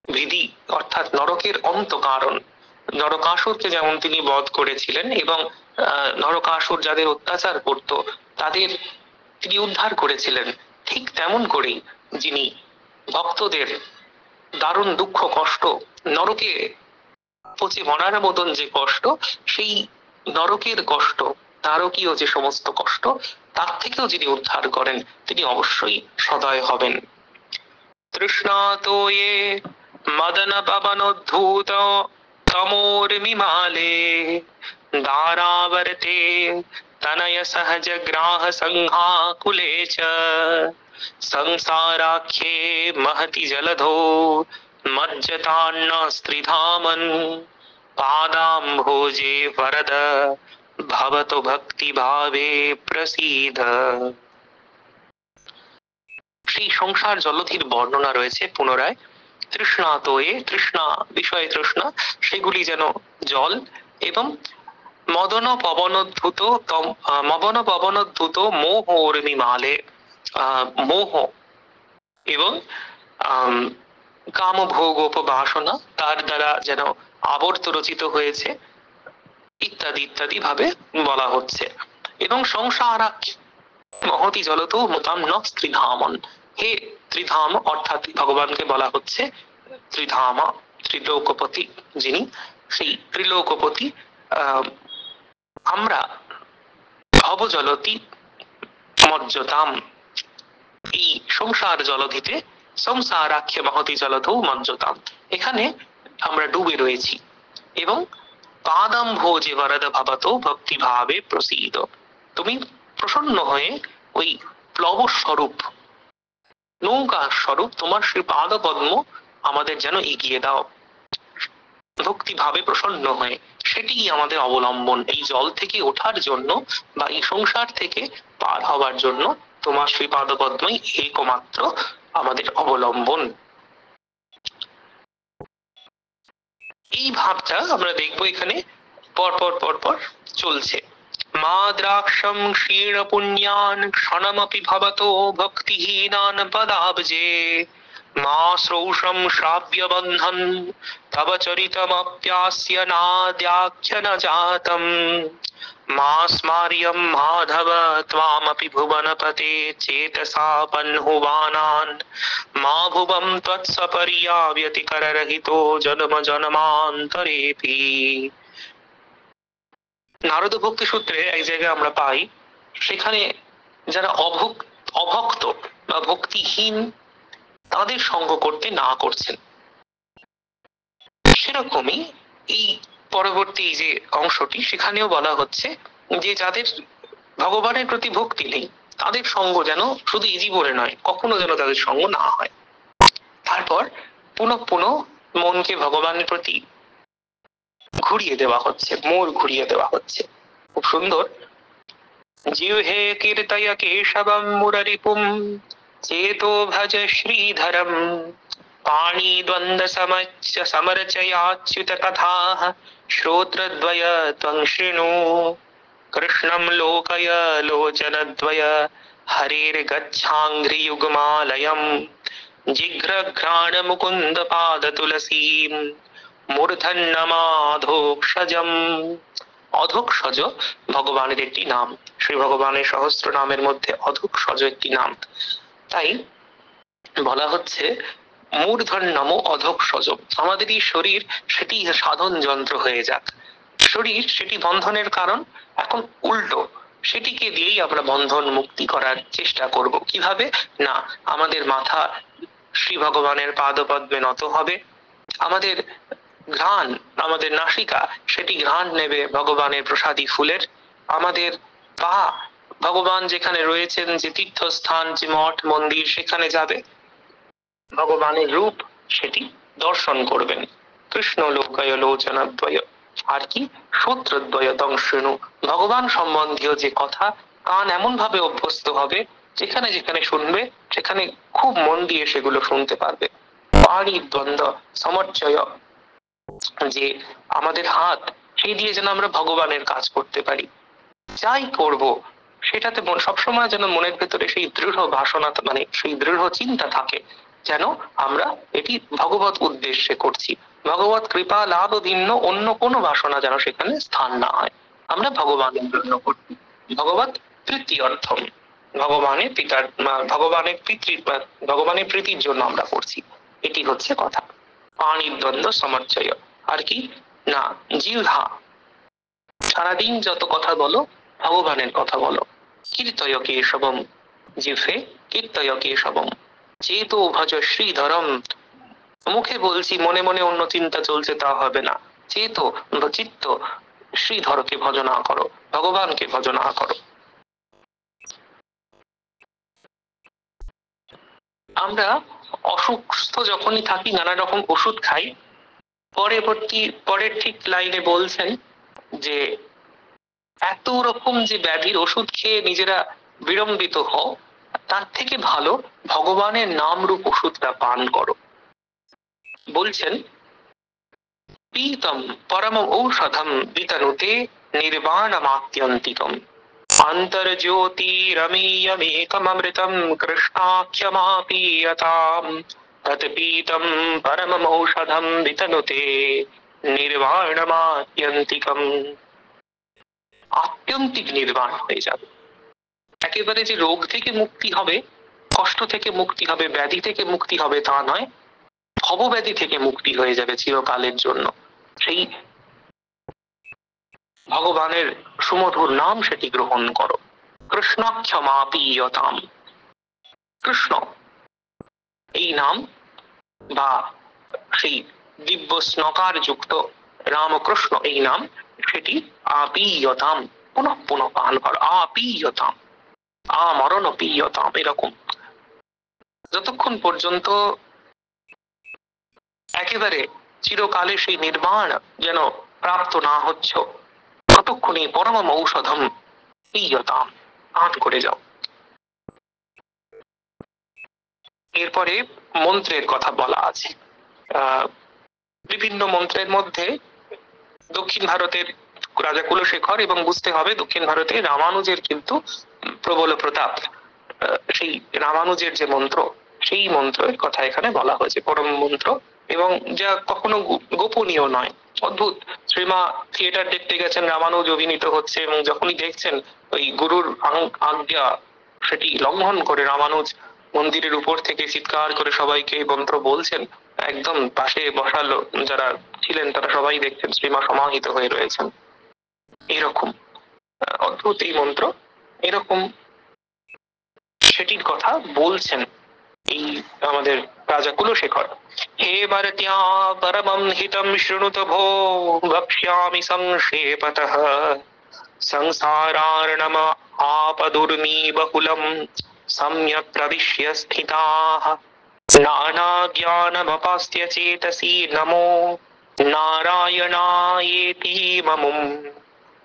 ভিদি অর্থাৎ নরকের অন্ত কারণ। নরকাসুরকে যেমন তিনি বধ করেছিলেন এবং নরকাসুর যাদের অত্যাচার করত তাদের তিনি উদ্ধার করেছিলেন, ঠিক তেমন করেই যিনি ভক্তদের দারুণ দুঃখ কষ্ট, নরকে পচে মরার মতন যে কষ্ট, সেই নরকের কষ্ট, নারকীয় যে সমস্ত কষ্ট, তার থেকেও যিনি উদ্ধার করেন তিনি অবশ্যই সদয় হবেন। তৃষ্ণাতোয়ে মদন পবনোদ্ধূত তমোর্মিমালে দারাবর্তে তনয় সহজ গ্রাহ সংহাকুলে চ সংসারাখ্যে महति जलधो मज्जतान्न स्त्रिधामन पादाम्भोजे वरद भवतो भक्ति भावे प्रसीद। সেই সংসার জলধির বর্ণনা রয়েছে পুনরায়। তৃষ্ণাতয়ে, তৃষ্ণা বিষয়ে তৃষ্ণা, সেগুলি যেন জল, এবং মদন পবনোদ্ধূত মোহ উর্মিমালে, মোহ এবং কামভোগোপবাসনা তার দ্বারা যেন আবর্ত রচিত হয়েছে, ইত্যাদি ইত্যাদি ভাবে বলা হচ্ছে। এবং সংসারাখ্যে মহতি জলত মতাম ন ত্রিধামন, হে ত্রিধাম, অর্থাৎ ভগবানকে বলা হচ্ছে ত্রিধামা, ত্রিলোকপতি যিনি, সেই ত্রিলোকপতি। আমরা ভবজলতি মজ্জতাম, এই সংসার জলধিতে, সংসারাখ্যে মহতি জলধৌ মজ্জতাম, এখানে আমরা ডুবে রয়েছি। এবং পাদাম্ভোজে বরদ ভবতো ভক্তি ভাবে প্রসীদ, তুমি প্রসন্ন হয়ে ওই প্লব স্বরূপ, নৌকা স্বরূপ তোমার সেই পাদ পদ্ম আমাদের যেন এগিয়ে দাও। ভক্তিভাবে প্রসন্ন হয়ে, সেটিই আমাদের অবলম্বন। এই জল থেকে ওঠার জন্য বা এই সংসার থেকে পার হওয়ার জন্য তোমার শ্রী পাদপদ্মই একমাত্র আমাদের অবলম্বন। এই ভাবটা আমরা দেখবো এখানে পরপর পরপর চলছে। মা দ্রাক্ষম ক্ষীণ পুণ্যান ক্ষণমপি ভবতো ভক্তিহীনান পদাব্জে, মা শ্রৌষম শ্রাব্য বন্ধন তব চরিতমপ্যাস্য নাদ্যাখ্য ন জাতম, মা স্মার্যম মাধব ত্বামপি ভুবনপতে চেতসা বহ্নুবানান, মা ভুবম ত্বৎসপর্যাব্যতিকররহিতো জন্ম জন্মান্তরেপি। নারদ ভক্তি সূত্রে এক জায়গায় আমরা পাই, সেখানে যারা অভক্ত বা ভক্তিহীন তাদের সঙ্গ করতে না করছেন। সেরকমই এই পরবর্তী যে অংশটি সেখানেও বলা হচ্ছে যে যাদের ভগবানের প্রতি ভক্তি নেই তাদের সঙ্গ যেন শুধু এই জীবনে নয়, কখনো যেন তাদের সঙ্গ না হয়। তারপর পুনঃ পুনঃ মনকে ভগবানের প্রতি ঘুরিয়ে দেওয়া হচ্ছে, মোড় ঘুরিয়ে দেওয়া হচ্ছে। খুব সুন্দর। জিহ্বে কীর্তয় কেশবম মুররিপুম চেতো ভজ শ্রীধরম, পাণি দ্বন্দ্ব সমর্চয়াচ্যুত কথাঃ শ্রোত্রদ্বয় ত্বং শৃণু, কৃষ্ণম লোকয় লোচনদ্বয় হরের্গচ্ছাঙ্ঘ্রিযুগ্মালয়ম, জিঘ্রঘ্রাণ মুকুন্দ পাদ তুলসীম মূর্ধন্যমাধোক্ষজম। অধোক্ষজ ভগবানের একটি নাম, শ্রী ভগবানের সহস্র নামের মধ্যে অধোক্ষজ একটি নাম। তাই বলা হচ্ছে মূর্ধন্যম অধোক্ষজ, আমাদের এই শরীর সেটি সাধন যন্ত্র হয়ে যাক। শরীর সেটি বন্ধনের কারণ, এখন উল্টো সেটিকে দিয়েই আমরা বন্ধন মুক্তি করার চেষ্টা করব। কিভাবে না, আমাদের মাথা শ্রী ভগবানের পাদপদ্মে নত হবে, আমাদের ঘ্রাণ, আমাদের নাসিকা সেটি ঘ্রাণ নেবে ভগবানের প্রসাদী ফুলের, আমাদের পা ভগবান যেখানে রয়েছেন, যে তীর্থস্থান, যে মঠ মন্দির সেখানে যাবে, ভগবানের রূপ সেটি দর্শন করবেন। কৃষ্ণ লোকয় লোচনদ্বয়, আর কি সূত্রদ্বয় ত্বং শৃণু, ভগবান সম্বন্ধীয় যে কথা কান এমন ভাবে অভ্যস্ত হবে যেখানে যেখানে শুনবে সেখানে খুব মন দিয়ে সেগুলো শুনতে পারবে। পাণি দ্বন্দ্ব সমর্চয়, যে আমাদের হাত, সেই দিয়ে যেন আমরা ভগবানের কাজ করতে পারি। যাই করব সেটাতে সবসময় যেন মনের ভেতরে সেই দৃঢ় বাসনা, মানে সেই দৃঢ় চিন্তা থাকে যেন আমরা এটি ভগবত উদ্দেশ্যে করছি, ভগবত কৃপা লাভ ভিন্ন অন্য কোনো বাসনা যেন সেখানে স্থান না হয়, আমরা ভগবানের জন্য করছি, ভগবত প্রীত্যর্থম, ভগবানের পিতার ভগবানের ভগবানের প্রীতির জন্য আমরা করছি, এটি হচ্ছে কথা। পাণি দ্বন্দ্ব সমর্চয়, আর কি না জিহ্বা, সারাদিন যত কথা বলো ভগবানের কথা বলো। কীর্তয় কেশবম, জিহ্বে কীর্তয় কেশবম, চেতো ভজ শ্রীধরম, মুখে বলছি মনে মনে অন্য চিন্তা চলছে তা হবে না, চেতো চিত্ত শ্রীধরকে ভজনা করো, ভগবানকে ভজনা করো। আমরা অসুস্থ যখনই থাকি নানা রকম ওষুধ খাই, পরের ঠিক লাইনে বলছেন যে এত রকম যে ব্যাধির ওষুধ খেয়ে নিজেরা বিড়ম্বিত হও, তার থেকে ভালো ভগবানের নাম রূপ ওষুধটা পান করো। বলছেন পীতম পরম ঔষধম বিতনুতে নির্বাণমাত্যন্তিকম, অন্তর্জ্যোতিরমেয়মেকমমৃতম কৃষ্ণাখ্যমাপীয়তাম, তৎপীতম পরমমৌষধম বিতনুতে নির্বাণমাত্যন্তিকম। আত্যন্তিক নির্বাণ হয়ে যাবে, একেবারে যে রোগ থেকে মুক্তি হবে, কষ্ট থেকে মুক্তি হবে, ব্যাধি থেকে মুক্তি হবে তা নয়, ভবব্যাধি থেকে মুক্তি হয়ে যাবে চিরকালের জন্য। সেই ভগবানের সুমধুর নাম সেটি গ্রহণ করো। কৃষ্ণাক্ষমাপীয়তাম, কৃষ্ণ এই নাম বা সেই দিব্য স্নকার যুক্ত রামকৃষ্ণ এই নাম, সেটি আপীয়তাম, পুনঃ পুনঃ পান করো। আপীয়তাম, আমরণ পীয়তাম, এরকম যতক্ষণ পর্যন্ত একেবারে চিরকালে সেই নির্বাণ যেন প্রাপ্ত না হচ্ছ, ততক্ষণে পরমম ঔষধম পিয়তাম, পান করে যাও। এরপরে মন্ত্রের কথা বলা আছে। বিভিন্ন মন্ত্রের মধ্যে দক্ষিণ ভারতের রাজা কুলশেখর, এবং বুঝতে হবে দক্ষিণ ভারতে রামানুজের কিন্তু প্রবল প্রতাপ। সেই রামানুজের যে মন্ত্র, সেই মন্ত্রের কথা এখানে বলা হয়েছে, পরম মন্ত্র, এবং যা কখনো গোপনীয় নয়। অদ্ভুত, শ্রীমা থিয়েটার দেখতে গেছেন, রামানুজ অভিনীত হচ্ছে, এবং যখনই দেখছেন ওই গুরুর আজ্ঞা সেটি লঙ্ঘন করে রামানুজ মন্দিরের উপর থেকে চিৎকার করে সবাইকে মন্ত্র বলছেন, একদম পাশে বসালো যারা ছিলেন তারা সবাই দেখছেন শ্রীমা সমাহিত হয়ে রয়েছেন। এরকম অদ্ভুত এই মন্ত্র, এরকম সেটির কথা বলছেন এই আমাদের রাজা কুলশেখর। হে ভারত্যা পরমং হিতং শৃণুত ভো, বক্ষ্যামি সংক্ষেপতঃ সংসারার্ণব आपदुर्मी बहुलं सम्यक् प्रविश्य स्थिताः, नानाज्ञानमपास्त्य चेतसि नमो नारायणायेति ममुं,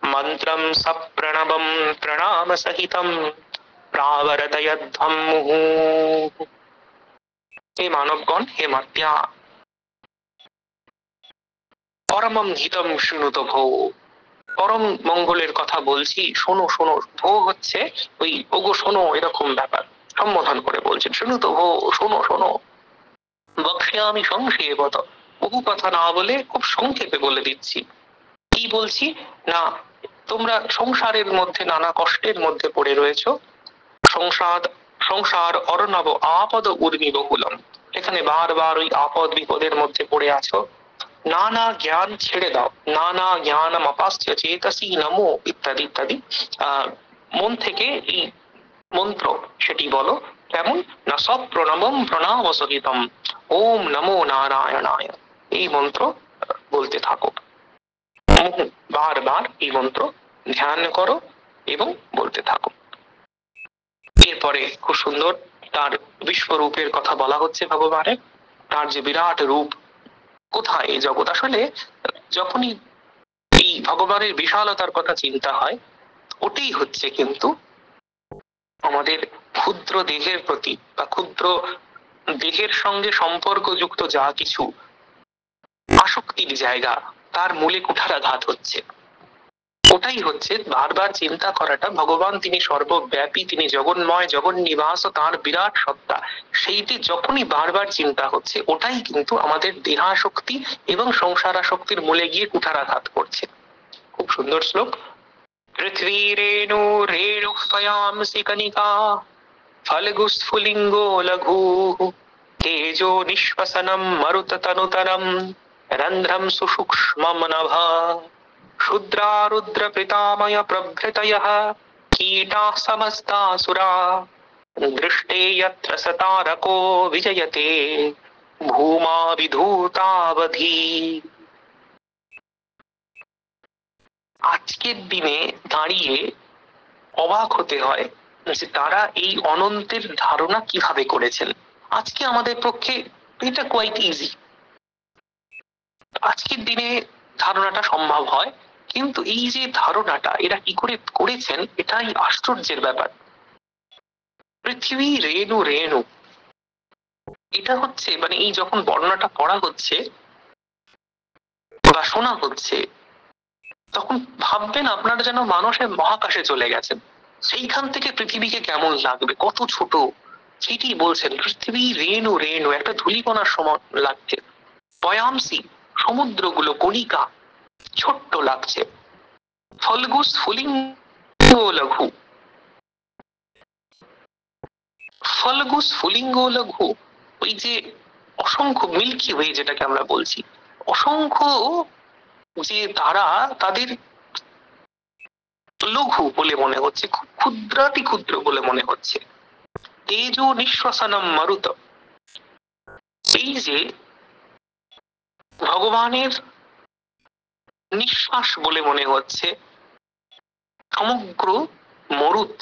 मन्त्रं सप्रणवं प्रणामसहितं प्रावर्तयध्वं मुहुः। হে মানবগণ, হে মাত্যা, পরমম হিতম শৃণুত ভো, পরম মঙ্গলের কথা বলছি, শোনো শোনো। ভো হচ্ছে ওই ওগো শোনো, এরকম ব্যাপার, সম্বোধন করে বলছেন, শৃণুত ভো, শোনো শোনো। বক্ষ্যামি সংক্ষেপত, বহু কথা না বলে খুব সংক্ষেপে বলে দিচ্ছি। কি বলছি না, তোমরা সংসারের মধ্যে নানা কষ্টের মধ্যে পড়ে রয়েছ। সংসার সংসার অর্ণব আপদ উর্মি বহুলম, এখানে বারবার ওই আপদ বিপদের মধ্যে পড়ে আছো। নানা জ্ঞান ছেড়ে দাও, নানা জ্ঞান অপাস্য চেতসি নমো ইত্যাদি ইত্যাদি। মন থেকে এই মন্ত্র সেটি বলো। কেমন না, সব প্রণবম প্রণাম সহিতম, ওম নমো নারায়ণায়, এই মন্ত্র বলতে থাকো। বারবার এই মন্ত্র ধ্যান করো এবং বলতে থাকো। এরপরে খুব সুন্দর তার বিশ্বরূপের কথা বলা হচ্ছে ভগবানের, তার যে বিরাট রূপ, কোথায় এই জগৎ। আসলে যখনই এই ভগবানের বিশালতার কথা চিন্তা হয়, ওটাই হচ্ছে কিন্তু আমাদের ক্ষুদ্র দেহের প্রতি বা ক্ষুদ্র দেহের সঙ্গে সম্পর্কযুক্ত যা কিছু আসক্তির জায়গা, তার মূলে কুঠারাঘাত হচ্ছে। ওটাই হচ্ছে বারবার চিন্তা করাটা, ভগবান তিনি সর্বব্যাপী, তিনি জগন্ময়, জগন্নিবাস, তার বিরাট সত্তা, সেইটি যখনই বারবার চিন্তা হচ্ছে, ওটাই কিন্তু আমাদের দেহাশক্তি এবং সংসারাশক্তির মূলে গিয়ে কুঠারাঘাত করছে। খুব সুন্দর শ্লোক। পৃথ্বী রেণু রেণু ফয়াংসি কণিকা ফলগুস্ফুলিঙ্গো লঘু তেজো নিঃশ্বসনম মরুত তনুতরম রন্ধ্রম সুসূক্ষ্মম নভা শূদ্রারুদ্র পিতাময় প্রভৃতয়ঃ कीटाः समस्तासुरा दृष्टे यत्र सतारको विजयते भूमा विधूतावधि। আজকের দিনে দাঁড়িয়ে অবাক হতে হয় যে তারা এই অনন্তের ধারণা কিভাবে করেছেন। আজকে আমাদের পক্ষে এটা কোয়াইট ইজি, আজকের দিনে ধারণাটা সম্ভব হয়, কিন্তু এই যে ধারণাটা এরা কি করে করেছেন, এটাই আশ্চর্যের ব্যাপার। পৃথিবী রেণু রেণু, এটা হচ্ছে মানে এই যখন বর্ণনাটা পড়া হচ্ছে বা শোনা হচ্ছে, তখন ভাববেন আপনারা যেন মানুষের মহাকাশে চলে গেছেন। সেইখান থেকে পৃথিবীকে কেমন লাগবে, কত ছোট সেটি বলছেন। পৃথিবী রেণু রেণু, একটা ধূলিকণার সমান লাগছে। পয়ামসি, সমুদ্রগুলো কণিকা, ছোট্ট লাগছে। ফলগু স্ফুলিঙ্গ লঘু, ফলগু স্ফুলিঙ্গ লঘু, ওই যে অসংখ্য মিল্কি ওয়ে যেটাকে আমরা বলছি, অসংখ্য যে তারা, তাদের লঘু বলে মনে হচ্ছে, খুব ক্ষুদ্রাতি ক্ষুদ্র বলে মনে হচ্ছে। তেজো নিঃশ্বাসনম মরুত, এই যে ভগবানের নিঃশ্বাস বলে মনে হচ্ছে সমগ্র মরুত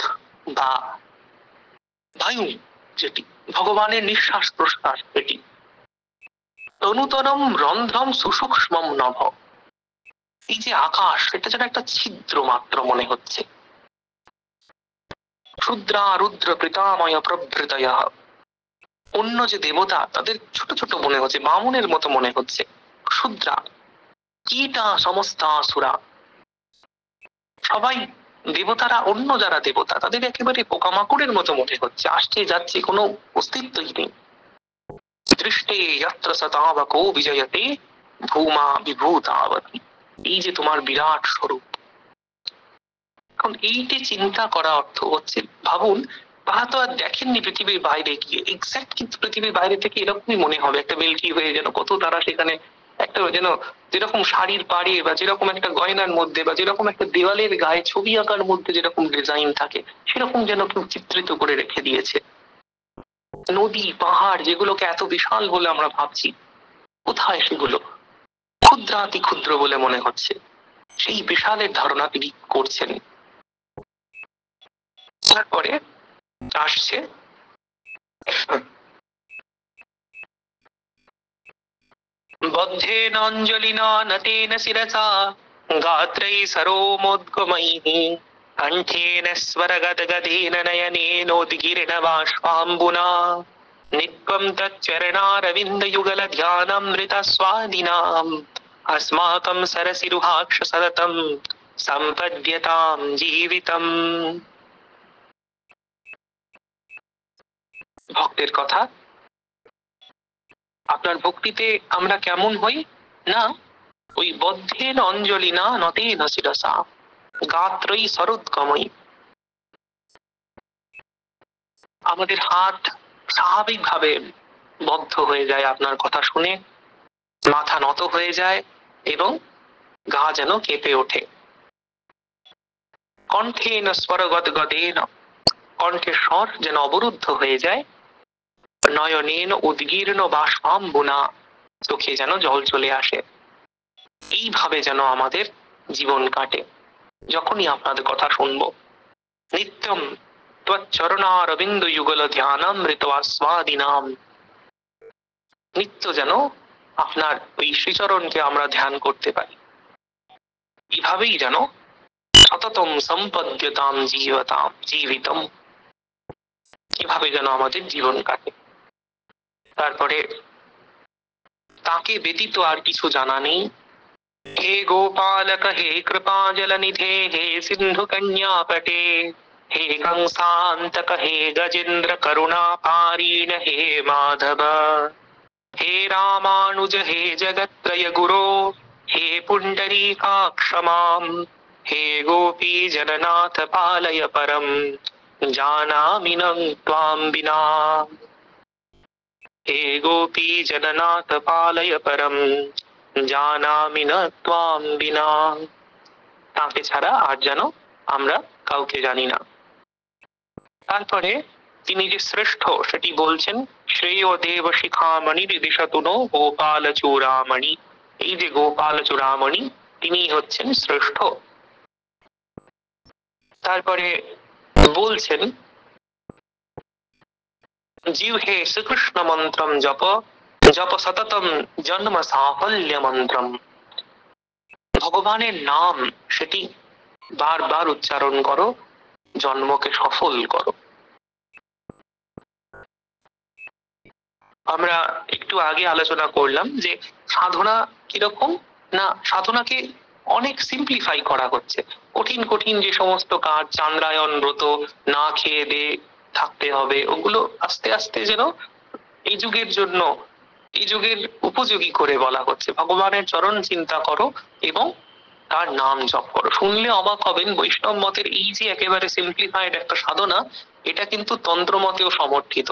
বা বায়ু, যেটি ভগবানের নিঃশ্বাস প্রশ্বাস, এটি তনুতরম রন্ধ্রম সুসূক্ষ্মম নভ। এই যে আকাশ, এটা যেন একটা ছিদ্র মাত্র মনে হচ্ছে। ক্ষুদ্রা রুদ্র প্রীতাময় প্রভৃতয়, অন্য যে দেবতা তাদের ছোট ছোট মনে হচ্ছে, বামুনের মতো মনে হচ্ছে। ক্ষুদ্রা কীটা সমস্তাসুরা, সবাই দেবতারা, অন্য যারা দেবতা তাদের একেবারে পোকামাকড়ের মতো মনে হচ্ছে, আসছে যাচ্ছে, কোনো অস্তিত্বই নেই। দৃষ্টে যত্র সতাবকো বিজয়তে ভূমা বিভূতাবতী, এই যে তোমার বিরাট স্বরূপ। এখন এইটি চিন্তা করা অর্থ হচ্ছে, ভাবুন তারা তো আর দেখেননি পৃথিবীর বাইরে গিয়ে, এক্স্যাক্ট কিন্তু পৃথিবীর বাইরে থেকে এরকমই মনে হবে, একটা মিল্কি ওয়ে, যেন কত তারা সেখানে একটা যেন যেরকম শাড়ির পাড়ে বা যেরকম একটা গয়নার মধ্যে বা যেরকম একটা দেওয়ালের গায়ে ছবি আঁকার মধ্যে যেরকম ডিজাইন থাকে, সেরকম যেন কেউ চিত্রিত করে রেখে দিয়েছে। নদী পাহাড় যেগুলোকে এত বিশাল বলে আমরা ভাবছি, কোথায় সেগুলো ক্ষুদ্রাতি ক্ষুদ্র বলে মনে হচ্ছে। সেই বিশালের ধারণা তিনি করছেন। তারপরে আসছে বদ্ধেন অঞ্জলিনা নতেন শিরসা গাত্রৈ সরোমোদ্গমৈঃ কণ্ঠেন স্বরগদগদেন নয়নেনোদ্গীর্ণ বাষ্পাম্বুনা নিত্যং তচ্চরণারবিন্দযুগল ধ্যানামৃত স্বাদিনাম अस्माकं सरसिरुहाक्ष सततं সম্পদ্যতাম জীবিতম। ভক্তের কথা, আপনার ভক্তিতে আমরা কেমন হই না, ওই বদ্ধেন অঞ্জলি না নতেন শিরসা গাত্রৈ সরোদ্গমৈ, আমাদের হাত স্বাভাবিকভাবে বদ্ধ হয়ে যায় আপনার কথা শুনে, মাথা নত হয়ে যায় এবং গা যেন কেঁপে ওঠে। কণ্ঠেন স্বরগদগদেন, কণ্ঠের স্বর যেন অবরুদ্ধ হয়ে যায়। নয়নেন উদ্গীর্ণ বাষ্পাম্বুনা, চোখে যেন জল চলে আসে। এইভাবে যেন আমাদের জীবন কাটে যখনই আপনাদের কথা শুনবো। নিত্যম ত্বচ্চরণারবিন্দ যুগল ধ্যানামৃত আস্বাদিনাম, নিত্য যেন আপনার ওই শ্রীচরণকে আমরা ধ্যান করতে পারি। এইভাবেই যেন সততম সম্পদ্যতাম জীবিতম, এভাবে যেন আমাদের জীবন কাটে। তারপরে তাকে ব্যতীত আর কিছু জানা নেই। हे गोपालक हे कृपाजल निधे हे सिंधु कन्या पटे हे कंसांतक हे गजेंद्र करुणा पारीण हे माधव हे रामानुज हे जगत्त्रय गुरो हे पुंडरीकाक्ष मां हे गोपी जननाथ पालय परम जानामि न त्वां विना हे गोपी जननाथ पालय परम জানামি না ত্বাম বিনা, তাকে ছাড়া আর যেন আমরা কাউকে জানি না। তারপরে তিনি যে শ্রেষ্ঠ সেটি বলছেন, শ্রেয় দেব শিখামণি দিশতুনো গোপাল চূড়ামণি, এই যে গোপাল চূড়ামণি তিনি হচ্ছেন শ্রেষ্ঠ। তারপরে বলছেন জিহ্বে শ্রীকৃষ্ণ মন্ত্রম জপ জপ সততম জন্ম সাফল্য মন্ত্রম, ভগবানের নাম সেটি বারবার উচ্চারণ করো, জন্মকে সফল করো। আমরা একটু আগে আলোচনা করলাম যে সাধনা কিরকম না, সাধনাকে অনেক সিম্পলিফাই করা হচ্ছে। কঠিন কঠিন যে সমস্ত কাজ, চান্দ্রায়ণ ব্রত, না খেয়ে দে থাকতে হবে, ওগুলো আস্তে আস্তে যেন এই যুগের জন্য, এই যুগের উপযোগী করে বলা হচ্ছে। ভগবানের চরণ চিন্তা করো এবং তার নাম জপ করো। শুনলে অবাক হবেন, বৈষ্ণব মতের এই যে একেবারে সিম্পলিফাইড একটা সাধনা, এটা কিন্তু তন্ত্র মতেও সমর্থিত।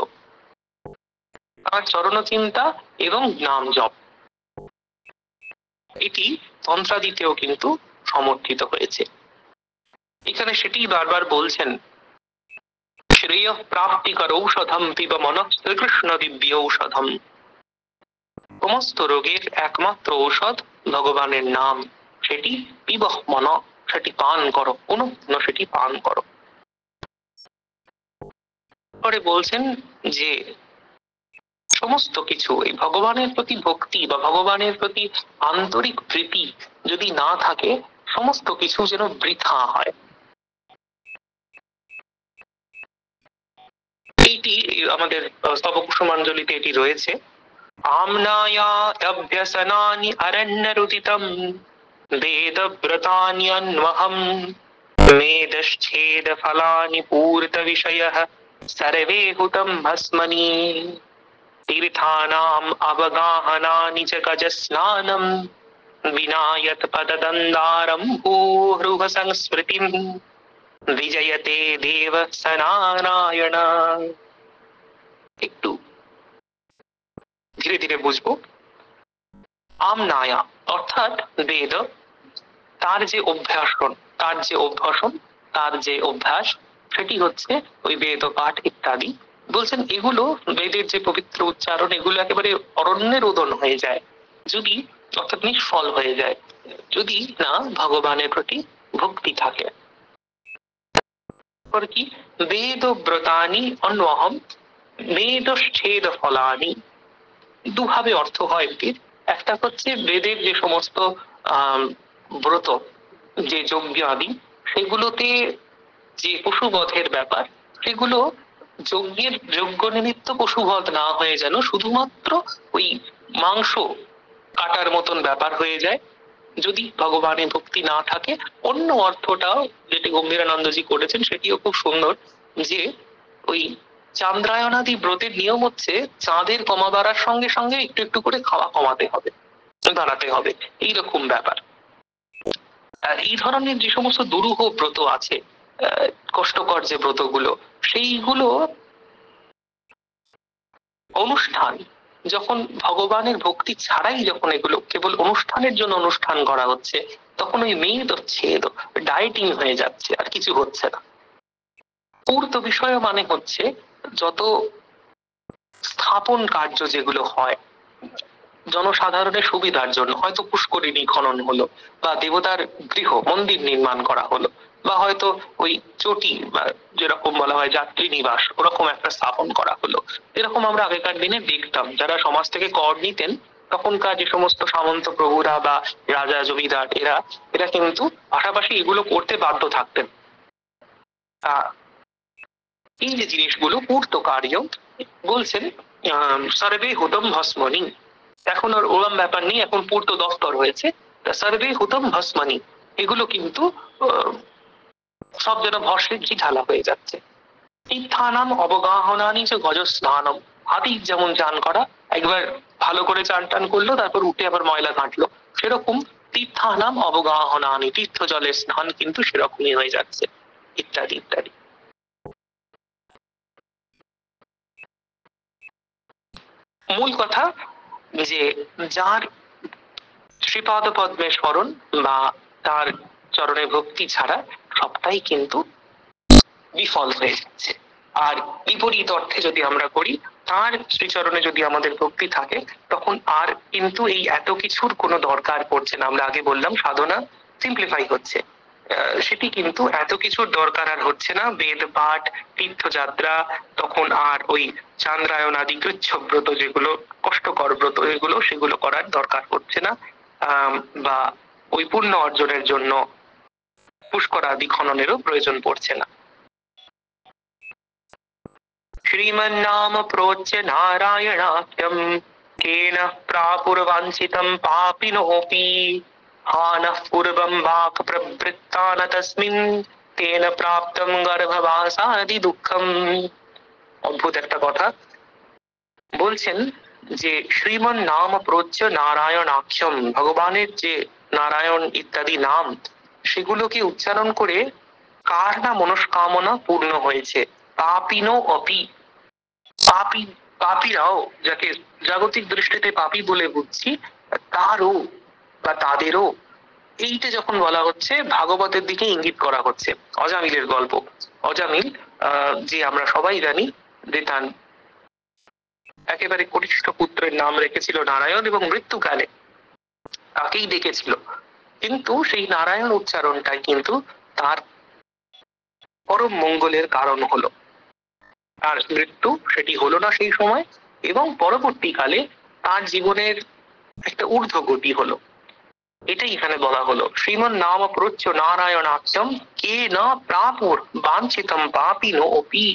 তার চরণ চিন্তা এবং নাম জপ, এটি তন্ত্রাদিতেও কিন্তু সমর্থিত হয়েছে। এখানে সেটি বারবার বলছেন, শ্রেয় প্রাপ্তিকর ঔষধম পিব মন শ্রীকৃষ্ণ দিব্য ঔষধম, সমস্ত রোগের একমাত্র ঔষধ ভগবানের নাম, সেটি পিব মন, সেটি পান করো, অনুপ্ন সেটি পান করো। পরে বলছেন যে সমস্ত কিছু, এই ভগবানের প্রতি ভক্তি বা ভগবানের প্রতি আন্তরিক প্রীতি যদি না থাকে, সমস্ত কিছু যেন বৃথা হয়। এইটি আমাদের স্তবকুসুমাঞ্জলিতে এটি রয়েছে। आम्नाया अभ्यसनानि अरण्यरुदितम् वेदव्रतान्यन्वहम् मेदश्छेदफलानि पूर्तविषयः सर्वे हुतं भस्मनि तीर्थानाम् अवगाहनानि च गजस्नानम् विना यत्पददन्दारम् भूहृह संस्मृतिम् विजयते देव स नारायण। একটু ধীরে ধীরে বুঝবো। আমনায়া অর্থাৎ বেদ, তার যে অভ্যাসন, তার যে অভ্যাস, সেটি হচ্ছে ওই বেদ পাঠ ইত্যাদি। বলছেন এগুলো বেদের যে পবিত্র উচ্চারণ, এগুলো একেবারে অরণ্যের রোদন হয়ে যায় যদি, অর্থাৎ নিষ্ফল হয়ে যায় যদি না ভগবানের প্রতি ভক্তি থাকে। কি বেদ ব্রতানি অন্বহম মেদশ্ছেদ ফলানি, দুভাবে অর্থ হয় এটির। একটা হচ্ছে বেদের যে সমস্ত ব্রত, যে যজ্ঞ আদি, সেগুলোতে যে পশুবধের ব্যাপার, সেগুলো যজ্ঞের যজ্ঞ নিমিত্ত পশুবধ না হয়ে যেন শুধুমাত্র ওই মাংস কাটার মতন ব্যাপার হয়ে যায় যদি ভগবানের ভক্তি না থাকে। অন্য অর্থটাও যেটি গম্ভীরানন্দজি করেছেন সেটিও খুব সুন্দর, যে ওই চান্দ্রায়নাদি ব্রতের নিয়ম হচ্ছে চাঁদের কমা বাড়ার সঙ্গে সঙ্গে একটু একটু করে খাওয়া কমাতে হবে, বাড়াতে হবে, এইরকম ব্যাপার। এই ধরনের যে সমস্ত দুরূহ ব্রত আছে, কষ্টকর যে ব্রতগুলো, সেইগুলো অনুষ্ঠান, যখন ভগবানের ভক্তি ছাড়াই যখন এগুলো কেবল অনুষ্ঠানের জন্য অনুষ্ঠান করা হচ্ছে, তখন ওই মেদ ছেদ ডায়েটিং হয়ে যাচ্ছে, আর কিছু হচ্ছে না। পূর্ত বিষয় মানে হচ্ছে যত স্থাপন কার্য যেগুলো হয় জনসাধারণের সুবিধার জন্য, হয়তো পুষ্করিণী খনন হলো, বা দেবতার গৃহ মন্দির নির্মাণ করা হলো, বা হয়তো ওই চটি বা যেরকম বলা হয় যাত্রী নিবাস, ওরকম একটা স্থাপন করা হলো। এরকম আমরা আগেকার দিনে দেখতাম, যারা সমাজ থেকে কর নিতেন তখনকার যে সমস্ত সামন্ত প্রভুরা বা রাজা জমিদার, এরা কিন্তু পাশাপাশি এগুলো করতে বাধ্য থাকতেন। এই যে জিনিসগুলো পূর্ত কার্য, বলছেন সার্ভে হুতম ভস্মনি, এখন আর ওরম ব্যাপার নেই, এখন পূর্ত দফতর হয়েছে, সার্ভে হুতম ভস্মনি, এগুলো কিন্তু সব যেন ভস্মে ঘি ঢালা হয়ে যাচ্ছে। তীর্থানাম অবগাহনানি যে গজ স্নানম, হাতি যেমন চান করা, একবার ভালো করে চান টান করলো, তারপর উঠে আবার ময়লা ঘাঁটলো, সেরকম তীর্থানাম অবগাহনানি, তীর্থ জলের স্নান কিন্তু সেরকমই হয়ে যাচ্ছে, ইত্যাদি ইত্যাদি। মূল কথা যে যার শ্রীপাদ পদ্মে স্মরণ বা তার চরণে ভক্তি ছাড়া সবটাই কিন্তু বিফল হয়ে যাচ্ছে। আর বিপরীত অর্থে যদি আমরা করি, তার শ্রীচরণে যদি আমাদের ভক্তি থাকে, তখন আর কিন্তু এই এত কিছুর কোনো দরকার পড়ছে না। আমরা আগে বললাম সাধনা সিম্পলিফাই হচ্ছে, সেটি কিন্তু এত কিছুর দরকার আর হচ্ছে না। বেদ পাঠ, তীর্থযাত্রা, তখন আর ওই চান্দ্রায়ন আদি কৃচ্ছব্রত যেগুলো কষ্টকর ব্রত, সেগুলো করার দরকার হচ্ছে না, বা ওই পুণ্য অর্জনের জন্য পুষ্কর আদি খননেরও প্রয়োজন পড়ছে না। শ্রীমন্নাম প্রোচ্য নারায়ণাখ্যম কেন প্রাপুর্বাঞ্ছিতম পাপিনোপি হানঃ পূর্বম বাক প্রবৃত্তান তস্মিন তেন প্রাপ্তম গর্ভবাসাদি দুঃখম। অদ্ভুত একটা কথা বলছেন যে শ্রীমন নাম প্রোচ্য নারায়ণাখ্যম, ভগবানের যে নারায়ণ ইত্যাদি নাম, সেগুলোকে উচ্চারণ করে কার না মনস্কামনা পূর্ণ হয়েছে। পাপিনো অপি, পাপীরাও, যাকে জাগতিক দৃষ্টিতে পাপী বলে বুঝছি, তারও বা তাদেরও, এইটা যখন বলা হচ্ছে ভাগবতের দিকে ইঙ্গিত করা হচ্ছে। অজামিলের গল্প, অজামিল যে আমরা সবাই জানি যে তার একেবারে কনিষ্ঠ পুত্রের নাম রেখেছিল নারায়ণ, এবং মৃত্যুকালে তাকেই ডেকেছিল, কিন্তু সেই নারায়ণ উচ্চারণটাই কিন্তু তার পরম মঙ্গলের কারণ হলো। আর মৃত্যু সেটি হলো না সেই সময়, এবং পরবর্তীকালে তার জীবনের একটা ঊর্ধ্বগতি হলো। এটাই এখানে বলা হলো, শ্রীমন নাম প্রচ্ছ নারায়ণাক্ষম কে না প্রাপুর বাঞ্ছিতম পাপিনো অপি।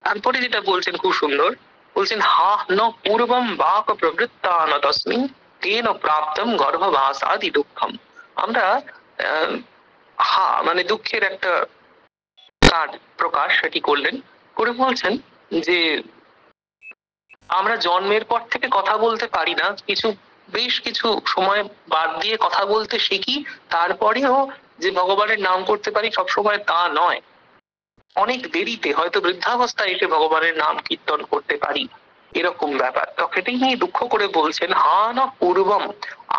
তারপরে যেটা বলছেন খুব সুন্দর, বলছেন হা ন পূর্বম বাক প্রবৃত্তা ন তস্মিন তেন প্রাপ্তম গর্ভবাসাদি দুঃখম। আমরা হা মানে দুঃখের একটা তার প্রকাশ সেটি করলেন, করে বলছেন যে আমরা জন্মের পর থেকে কথা বলতে পারি না, বেশ কিছু সময় বাদ দিয়ে কথা বলতে শিখি, তারপরেও যে ভগবানের নাম করতে পারি সবসময় তা নয়। অনেক দেরিতে হয়তো বৃদ্ধাবস্থায় এসে ভগবানের নাম কীর্তন করতে পারি, এরকম ব্যাপার। তো সেটাই নিয়ে দুঃখ করে বলছেন হা না পূর্বম,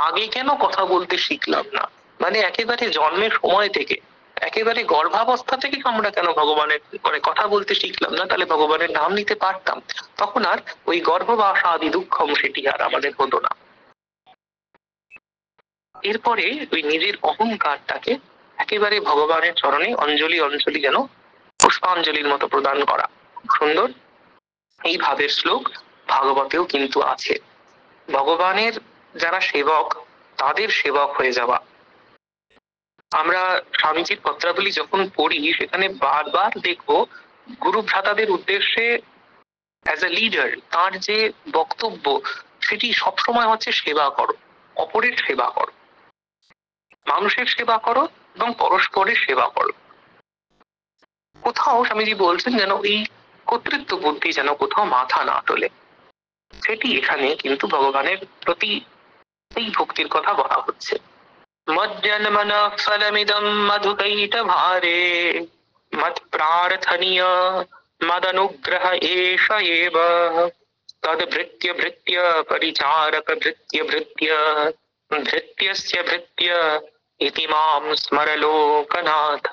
আগে কেন কথা বলতে শিখলাম না, মানে একেবারে জন্মের সময় থেকে, একেবারে গর্ভাবস্থা থেকে আমরা কেন ভগবানের করে কথা বলতে শিখলাম না, তাহলে ভগবানের নাম নিতে পারতাম, তখন আর ওই গর্ভবাস আদি দুঃখম সেটি আর আমাদের হতো না। এরপরে ওই নিজের অহংকারটাকে একেবারে ভগবানের চরণে অঞ্জলি অঞ্জলি যেন পুষ্পাঞ্জলির মতো প্রদান করা। সুন্দর এই ভাবের শ্লোক ভাগবতেও কিন্তু আছে। ভগবানের যারা সেবক তাদের সেবক হয়ে যাওয়া। আমরা স্বামীজির পত্রাবলী যখন পড়ি সেখানে বারবার দেখবো গুরু ভ্রাতাদের উদ্দেশ্যে অ্যাজ এ লিডার তার যে বক্তব্য সেটি সবসময় হচ্ছে সেবা করো, অপরের সেবা করো, মানুষের সেবা করো এবং পরস্পরের সেবা করো। কোথাও স্বামীজি বলছেন যেন এই কর্তৃত্ব বুদ্ধি যেন কোথাও মাথা না তোলে, সেটি এখানে কিন্তু ভগবানের প্রতি এই ভক্তির কথা বলা হচ্ছে। মজ্জন্মন ফলমিদম মধুকৈট ভারে মত প্রার্থনীয় মদনুগ্রহ এষ এব তদ ভৃত্য ভৃত্য পরিচারক ভৃত্য ভৃত্য ভৃত্যস্য ভৃত্য ইতি মাম স্মর লোকনাথ।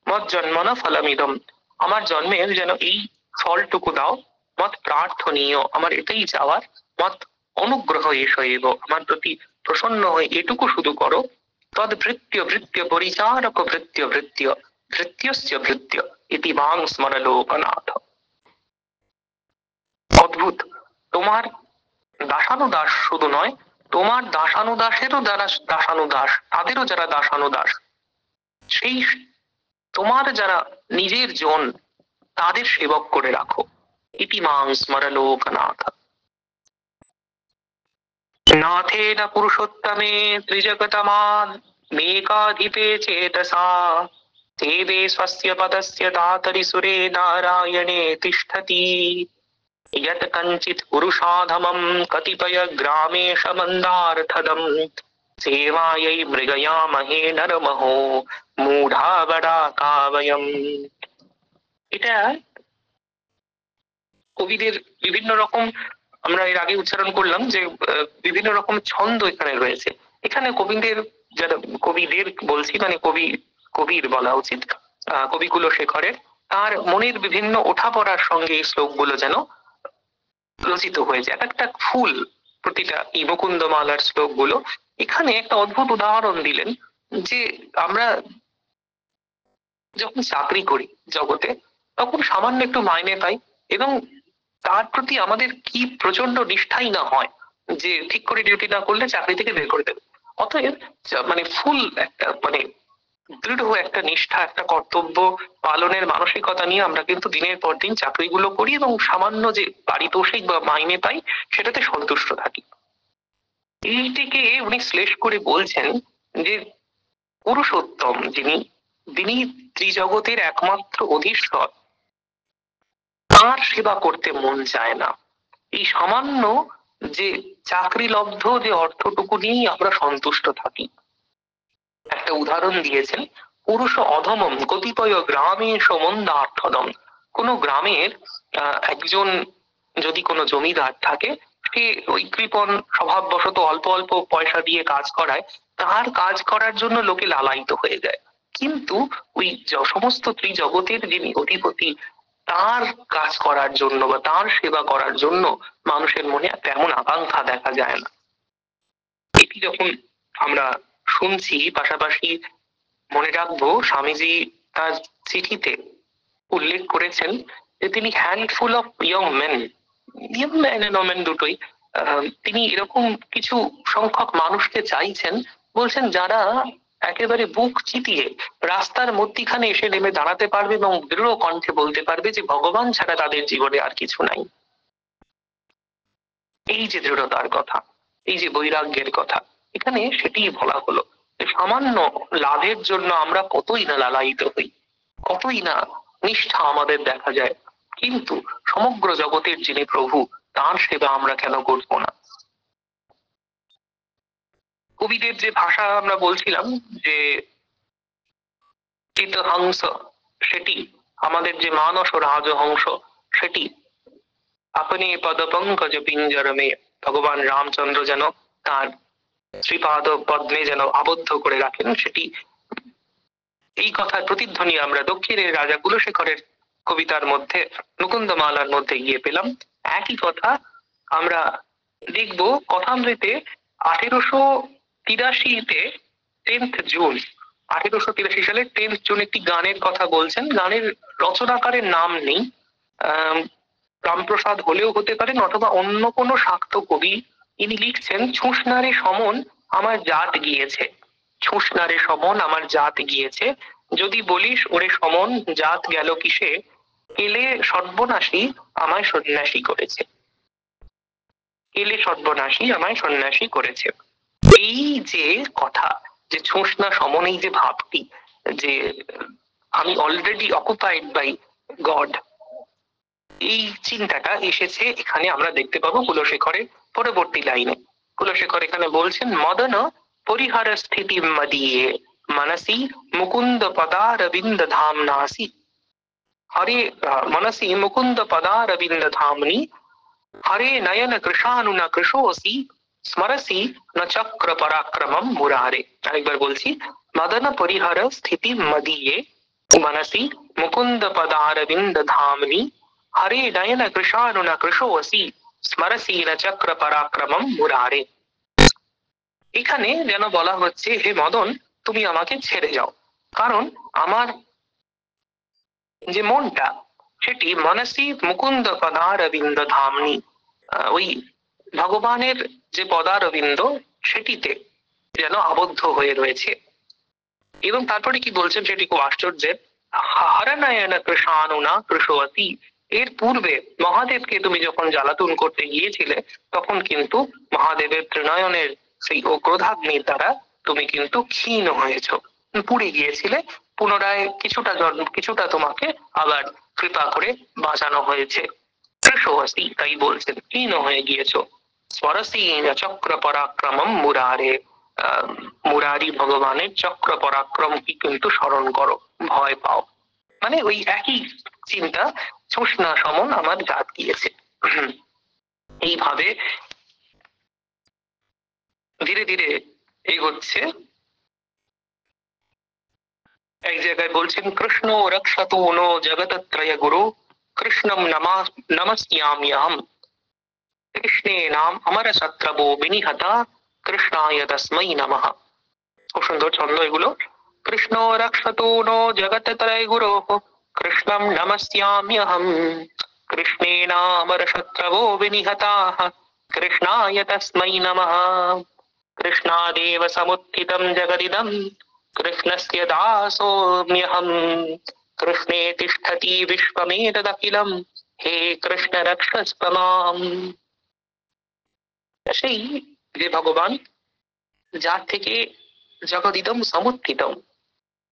মত জন্মন ফলমিদম, আমার জন্মের যেন এই ফলটুকু দাও, মত প্রার্থনীয়, আমার এটাই চাওয়ার, মত অনুগ্রহ এষ এব, আমার প্রতি প্রসন্ন হয়ে এটুকু শুধু করো, তদ ভৃত্য ভৃত্য পরিচারক ভৃত্য ভৃত্য ভৃত্যস্য ভৃত্য ইতি মাং স্মর লোকনাথ। অদ্ভুত, তোমার দাসানুদাস শুধু নয়, তোমার দাসানুদাসেরও যারা দাসানুদাস, তাদেরও যারা দাসানুদাস, সেই তোমার যারা নিজের জন তাদের সেবক করে রাখো। ইতি মাং স্মর লোকনাথ। নাথেন পুরুষোত্তমে ত্রিজগতমান মেকাধিপে চেতসা দেবে স্বস্য পদস্য দাতরি সুরে নারায়ণে তিষ্ঠতি यत् कञ्चित् पुरुषाधमं कतिपय ग्रामेश मन्दार्थदं सेवायै मृगयामहे नरमहो मूढा बड़ा কাবয়ম। এটা কবিদের বিভিন্ন রকম, আমরা এর আগে উচ্চারণ করলাম যে বিভিন্ন রকম ছন্দ এখানে রয়েছে। এখানে কবিদের, যারা কবিদের বলছি মানে কবির বলা উচিত, কবিকুল শেখরের তার মনের বিভিন্ন ওঠাপড়ার সঙ্গে এই শ্লোকগুলো যেন রচিত হয়েছে, এক একটা ফুল প্রতিটা এই মুকুন্দমালার শ্লোকগুলো। এখানে একটা অদ্ভুত উদাহরণ দিলেন যে আমরা যখন চাকরি করি জগতে তখন সামান্য একটু মাইনে পাই এবং তার প্রতি আমাদের কি প্রচন্ড নিষ্ঠাই না হয় যে ঠিক করে ডিউটি না করলে চাকরি থেকে বের করে দেবে। অতএব মানে ফুল একটা মানে দৃঢ় একটা নিষ্ঠা, একটা কর্তব্য পালনের মানসিকতা নিয়ে আমরা কিন্তু দিনের পর দিন চাকরিগুলো করি এবং সামান্য যে পারিতোষিক বা মাইনে পাই সেটাতে সন্তুষ্ট থাকি। এইটিকে উনি শ্লেষ করে বলছেন যে পুরুষোত্তম যিনি ত্রিজগতের একমাত্র অধীশ্বর, তার সেবা করতে মন চায় না। এই সামান্য যে চাকরি লব্ধ যে অর্থটুকু নিয়েই আমরা সন্তুষ্ট থাকি। একটা উদাহরণ দিয়েছেন, পুরুষ অধমম কতিপয় গ্রামে সমন্দার্থদম। কোন গ্রামের একজন যদি কোনো জমিদার থাকে, সে ওই কৃপণ স্বভাববশত অল্প অল্প পয়সা দিয়ে কাজ করায়, তার কাজ করার জন্য লোকে লালায়িত হয়ে যায়। কিন্তু ওই সমস্ত ত্রিজগতের যিনি অধিপতি, তার কাজ করার জন্য বা তার সেবা করার জন্য মানুষের মনে তেমন আকাঙ্ক্ষা দেখা যায় না। এটি যখন আমরা শুনছি, পাশাপাশি মনে রাখবো স্বামীজি তার চিঠিতে উল্লেখ করেছেন যে তিনি handful of young man and women দুটোই, তিনি এরকম কিছু সংখ্যক মানুষকে চাইছেন, বলছেন যারা একেবারে বুক চিতিয়ে রাস্তার মধ্যিখানে এসে নেমে দাঁড়াতে পারবে এবং দৃঢ় কণ্ঠে বলতে পারবে যে ভগবান ছাড়া তাদের জীবনে আর কিছু নাই। এই যে দৃঢ়তার কথা, এই যে বৈরাগ্যের কথা, এখানে সেটিই বলা হলো যে সামান্য লাভের জন্য আমরা কতই না লালায়িত হই, কতই না নিষ্ঠা আমাদের দেখা যায়, কিন্তু সমগ্র জগতের যিনি প্রভু তার সেবা আমরা কেন করবো না? কবিদের যে ভাষা আমরা বলছিলাম যে চিতহংস, সেটি আমাদের যে মানস ও রাজহংস, সেটি আপনি পদপঙ্কজ পিঞ্জরমে, ভগবান রামচন্দ্র যেন তার শ্রীপাদ পদ্মে যেন আবদ্ধ করে রাখেন, সেটি এই কথার প্রতিধ্বনি আমরা দক্ষিণের রাজা কুলশেখরের কবিতার মধ্যে, মুকুন্দমালার মধ্যে গিয়ে পেলাম। একই কথা আমরা দেখব কথামৃতে 1883-তে 10th জুন, 1883 সালের 10th জুন একটি গানের কথা বলছেন। গানের রচনাকারের নাম নেই, রামপ্রসাদ হলেও হতে পারেন অথবা অন্য কোনো শাক্ত কবি। ইনি লিখছেন, ছুঁসনারে সমন আমার জাত গিয়েছে, ছুঁসনারে সমন আমার জাত গিয়েছে, যদি বলিস ওরে সমন জাত গেল কিসে, এলে সর্বনাশী আমায় সন্ন্যাসী করেছে, এলে সর্বনাশী আমায় সন্ন্যাসী করেছে। এই যে কথা, যে ছুঁসনা সমন, এই যে ভাবটি যে আমি অলরেডি অকুপাইড বাই গড, এই চিন্তাটা এসেছে এখানে আমরা দেখতে পাবো কুলশেখরের পরবর্তী লাইনে। কুলশেখর এখানে বলছেন, মদন পরিহার স্থিতি মদিয়ে মনসি মুকুন্দ পদারবিন্দ ধামনাসি, হরে মনসি মুকুন্দ পদারবিন্দ ধামনি, হরে নয়ন কৃষানুনা কৃশোসি, স্মরসি ন চক্র পরাক্রমম মুরারে। আরেকবার বলছি, মদন পরিহার স্থিতি মদিয়ে মনসি মুকুন্দ পদারবিন্দ ধামনি, হরে নয়ন কৃষানুনা কৃশোসি, স্মরসি ন চক্র পরাক্রমম মুরারে। এখানে যেন বলা হচ্ছে, হে মদন তুমি আমাকে ছেড়ে যাও, কারণ আমার যে মনটা সেটি মনসি মুকুন্দ পদারবিন্দ ধামনি, ওই ভগবানের যে পদারবিন্দ সেটিতে যেন আবদ্ধ হয়ে রয়েছে। এবং তারপরে কি বলছেন সেটি খুব আশ্চর্যের, হরনয়ন কৃষানুনা কৃষবতী, এর পূর্বে মহাদেবকে তুমি যখন জ্বালাতন করতে গিয়েছিলে তখন কিন্তু মহাদেবের ত্রিনয়নের সেই ক্রোধাগ্নির দ্বারা তুমি কিন্তু ক্ষীণ হয়েছ, পুড়ে গিয়েছিলে, পুনরায় কিছুটা তোমাকে আবার কৃপা করে বাঁচানো হয়েছে। কৃষবতী, তাই বলছেন ক্ষীণ হয়ে গিয়েছ। স্মরসি চক্র পরাক্রমম মুরারে, মুরারি ভগবানের চক্র পরাক্রম কি কিন্তু স্মরণ করো, ভয় পাও। মানে ওই একই চিন্তা, ছুঁসনা সমন আমার জাত গিয়েছে। এইভাবে ধীরে ধীরে এগোচ্ছে। এক জায়গায় বলছেন, কৃষ্ণ রক্ষতো নো জগতত্রয় গুরু, কৃষ্ণম নমস্যাম্যহম, কৃষ্ণে নাম অমর শত্রবো বিনিহতা, কৃষ্ণায় তস্মৈ নমঃ। খুব সুন্দর ছন্দ এগুলো। কৃষ্ণ রক্ষতো নো জগতত্রয় গুরু, কৃষ্ণম নমস্যাম্যহম, কৃষ্ণেন অমর শত্রবো বিনিহতাঃ, কৃষ্ণায় তস্মৈ নমঃ। কৃষ্ণাদেব সমুত্থিতম জগদিদম, কৃষ্ণস্য দাসোऽম্যহম, কৃষ্ণে তিষ্ঠতি বিশ্বমেতদখিলম, হে কৃষ্ণ রক্ষস্ব মাম। সেই যে ভগবান, যার থেকে জগদিদম সমুত্থিতম,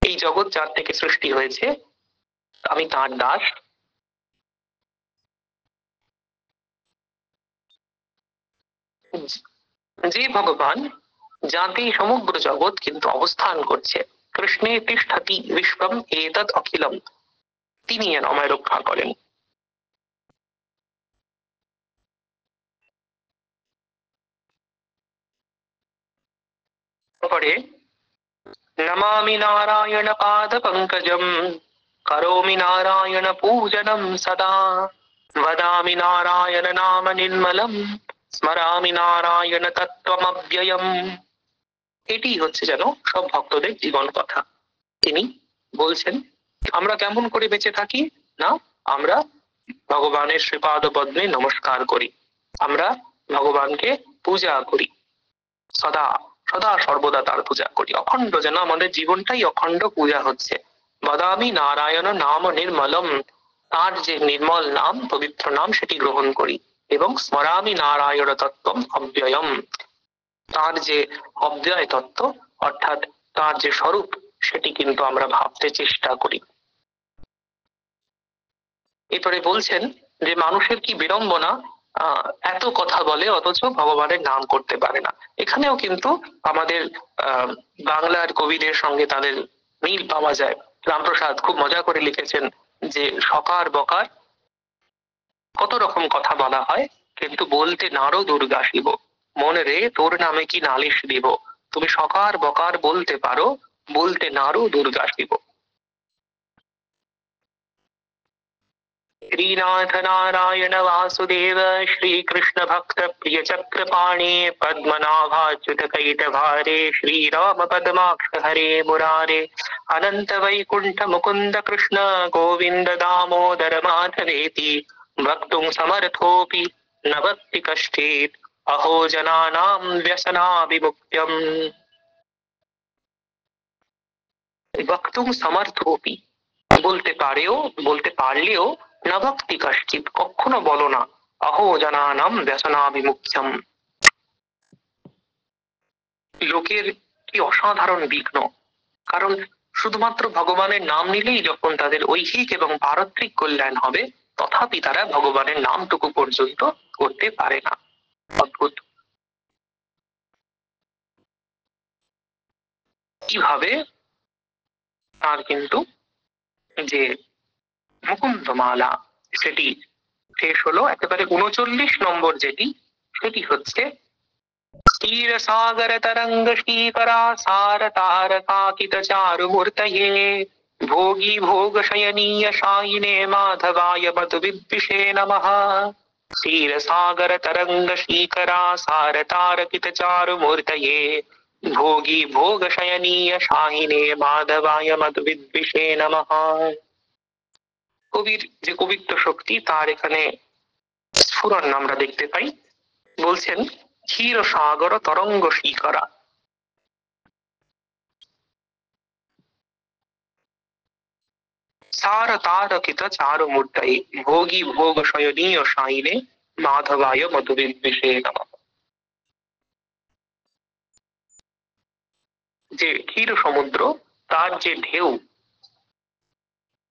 এই জগৎ যার থেকে সৃষ্টি হয়েছে, আমি তার দাস। যে ভগবান, যাতে সমগ্র জগৎ কিন্তু অবস্থান করছে, কৃষ্ণে তিষ্ঠতি বিশ্বম এতদ অখিলম, তিনি যেন আমায় রক্ষা করেন। পরে নমামি নারায়ণ পাদ পঙ্কজম, করোমি নারায়ণ পূজনম সদা, वदामि नारायण नाम निर्मलम, স্মরামি নারায়ণ তত্ত্বমব্যয়ম। এটি হচ্ছে যেন সব ভক্তদের জীবন কথা। তিনি বলছেন আমরা কেমন করে বেঁচে থাকি, না আমরা ভগবানের শ্রীপাদ পদ্মে নমস্কার করি, আমরা ভগবানকে পূজা করি, সদা সদা সর্বদা তার পূজা করি, অখণ্ড, যেন আমাদের জীবনটাই অখণ্ড পূজা হচ্ছে। বদামি নারায়ণ নাম নির্মলম, তার যে নির্মল নাম, পবিত্র নাম, সেটি গ্রহণ করি। এবং স্মরামি নারায়ণ তত্ত্বম অব্যয়ম, তার যে অব্যয় তত্ত্ব অর্থাৎ তার যে স্বরূপ, সেটি কিন্তু আমরা ভাবতে চেষ্টা করি। এরপরে বলছেন যে মানুষের কি বিড়ম্বনা, এত কথা বলে অথচ ভগবানের নাম করতে পারে না। এখানেও কিন্তু আমাদের বাংলার কবিদের সঙ্গে তাদের মিল পাওয়া যায়। রামপ্রসাদ খুব মজা করে লিখেছেন যে সকার বকার কত রকম কথা বলা হয়, কিন্তু বলতে নারো দুর্গা শিব, মনে রে তোর নামে কি নালিশ দিব, তুমি সকার বকার বলতে পারো, বলতে নারো দুর্গা শিব। श्रीनाथ नारायण वासुदेव श्रीकृष्ण भक्त प्रिय चक्रपाणे पद्मनाभाच्युत कैटभारे श्रीराम पद्माक्ष हरे मुरारे अनंत वैकुंठ मुकुंद कृष्ण गोविंद दामोदर माधवेति वक्तुं समर्थोऽपि न भक्ति कष्टेत् अहो जनानां व्यसनाभिमुक्त्यम्। वक्तुं समर्थोऽपि, বলতে পারেও, বলতে পারলেও, না ভক্তি কাশ্চিৎ, কখনো বলো না, অহো জানানাম ব্যসনাবিমুক্তম, লোকের কি অসাধারণ বিঘ্ন। কারণ শুধুমাত্র ভগবানের নাম নিলেই যখন তাদের ঐহিক এবং পারত্রিক কল্যাণ হবে, তথাপি তারা ভগবানের নামটুকু পর্যন্ত করতে পারে না। অদ্ভুত। কিভাবে তার কিন্তু যে মুকুন্দমালা, সেটি শেষ হলো। একেবারে 39 নম্বর যেটি, সেটি হচ্ছে क्षीर सागर तरंग शीकरा सार तारकाकित चारु मूर्तये भोगी भोग शयनीय शायिने माधवाय मधु विद्विषे नमः। क्षीर सागर तरंग शीकरा सार तारकित चारु मूर्तये भोगी भोग शयनीय शायिने माधवाय मधु विद्विषे नमः। কবির যে কবিত্ব শক্তি তার এখানে স্ফুরণ আমরা দেখতে পাই। বলছেন ক্ষীর সাগর তরঙ্গ শিখরা, সার তারকিত চারু মূর্তয়ে ভোগী ভোগ শয়নীয় শায়িনে মাধবায় মধু বিদ্বিষে নমঃ। যে ক্ষীর সমুদ্র, তার যে ঢেউ,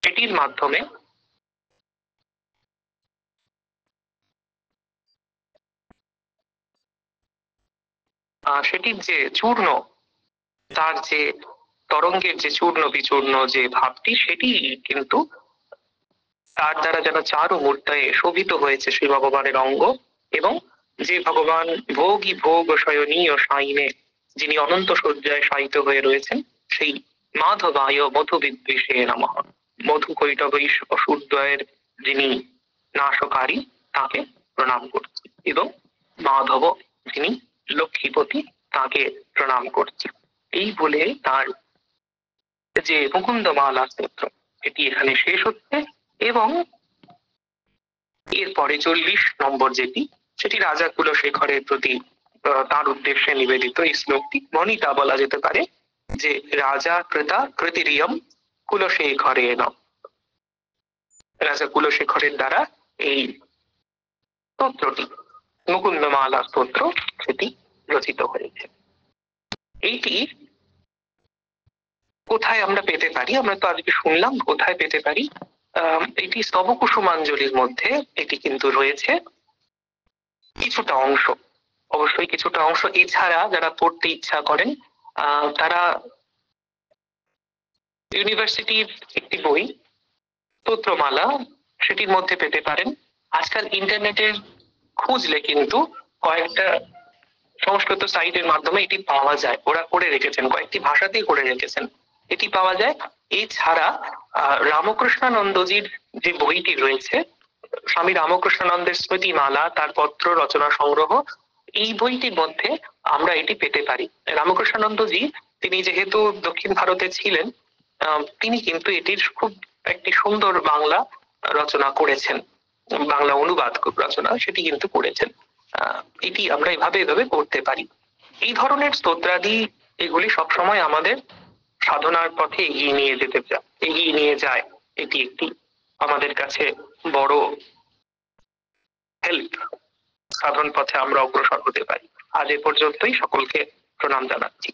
এটির মাধ্যমে সেটির যে চূর্ণ, তার যে তরঙ্গের যে চূর্ণ বিচূর্ণ যে ভাবটি, সেটি কিন্তু তার দ্বারা যেন চারু মূর্তায় শোভিত হয়েছে শ্রী ভগবানের অঙ্গ। এবং যে ভগবান ভোগী ভোগ শয়নীয় শায়িনে, যিনি অনন্ত শয্যায় শায়িত হয়ে রয়েছেন, সেই মাধবায় মধু বিদ্বেষে নমঃ, মধু কৈটবৈ অসূর্দয়ের যিনি নাশকারী, তাকে প্রণাম করছি। এবং মাধব যিনি লক্ষ্মীপতি, তাকে প্রণাম করছি। এই বলে তার যে মুকুন্দমালা স্তোত্র, এটি এখানে শেষ হচ্ছে। এবং এরপরে 40 নম্বর যেটি, সেটি রাজা কুলশেখরের প্রতি তার উদ্দেশ্যে নিবেদিত এই শ্লোকটি। মনিতা বলা যেতে পারে যে রাজা কৃতা কৃতিরিয়ম কুলশেখরেণ, রাজা কুলশেখরের দ্বারা এই স্তোত্রটি, মুকুন্দমালা স্তোত্র, সেটি রচিত হয়েছে। এইটি কোথায় আমরা পেতে পারি? আমরা তো আজকে শুনলাম কোথায় পেতে পারি। এটি স্তবকুসুমাঞ্জলির মধ্যে এটি কিন্তু রয়েছে কিছুটা অংশ, অবশ্যই কিছুটা অংশ। এছাড়া যারা পড়তে ইচ্ছা করেন তারা ইউনিভার্সিটির একটি বই স্তোত্রমালা, সেটির মধ্যে পেতে পারেন। আজকাল ইন্টারনেটের খুঁজলে কিন্তু কয়েকটা সংস্কৃত সাইটের মাধ্যমে এটি পাওয়া যায়, ওরা করে রেখেছেন, কয়েকটি ভাষাতেই করে রেখেছেন, এটি পাওয়া যায়। এছাড়া রামকৃষ্ণানন্দজির যে বইটি রয়েছে, স্বামী রামকৃষ্ণানন্দের স্মৃতিমালা, তার পত্র রচনা সংগ্রহ, এই বইটির মধ্যে আমরা এটি পেতে পারি। রামকৃষ্ণানন্দজি তিনি যেহেতু দক্ষিণ ভারতে ছিলেন, তিনি কিন্তু এটির খুব একটি সুন্দর বাংলা রচনা করেছেন। বাংলা অনুবাদ রচনা সেটি কিন্তু করেছেন। এটি আমরা এভাবে করতে পারি। এই ধরনের স্তোত্রাদি এগুলি সবসময় আমাদের সাধনার পথে এগিয়ে নিয়ে যায়। এটি একটি আমাদের কাছে বড় হেল্প, সাধন পথে আমরা অগ্রসর হতে পারি। আজ এ পর্যন্তই, সকলকে প্রণাম জানাচ্ছি।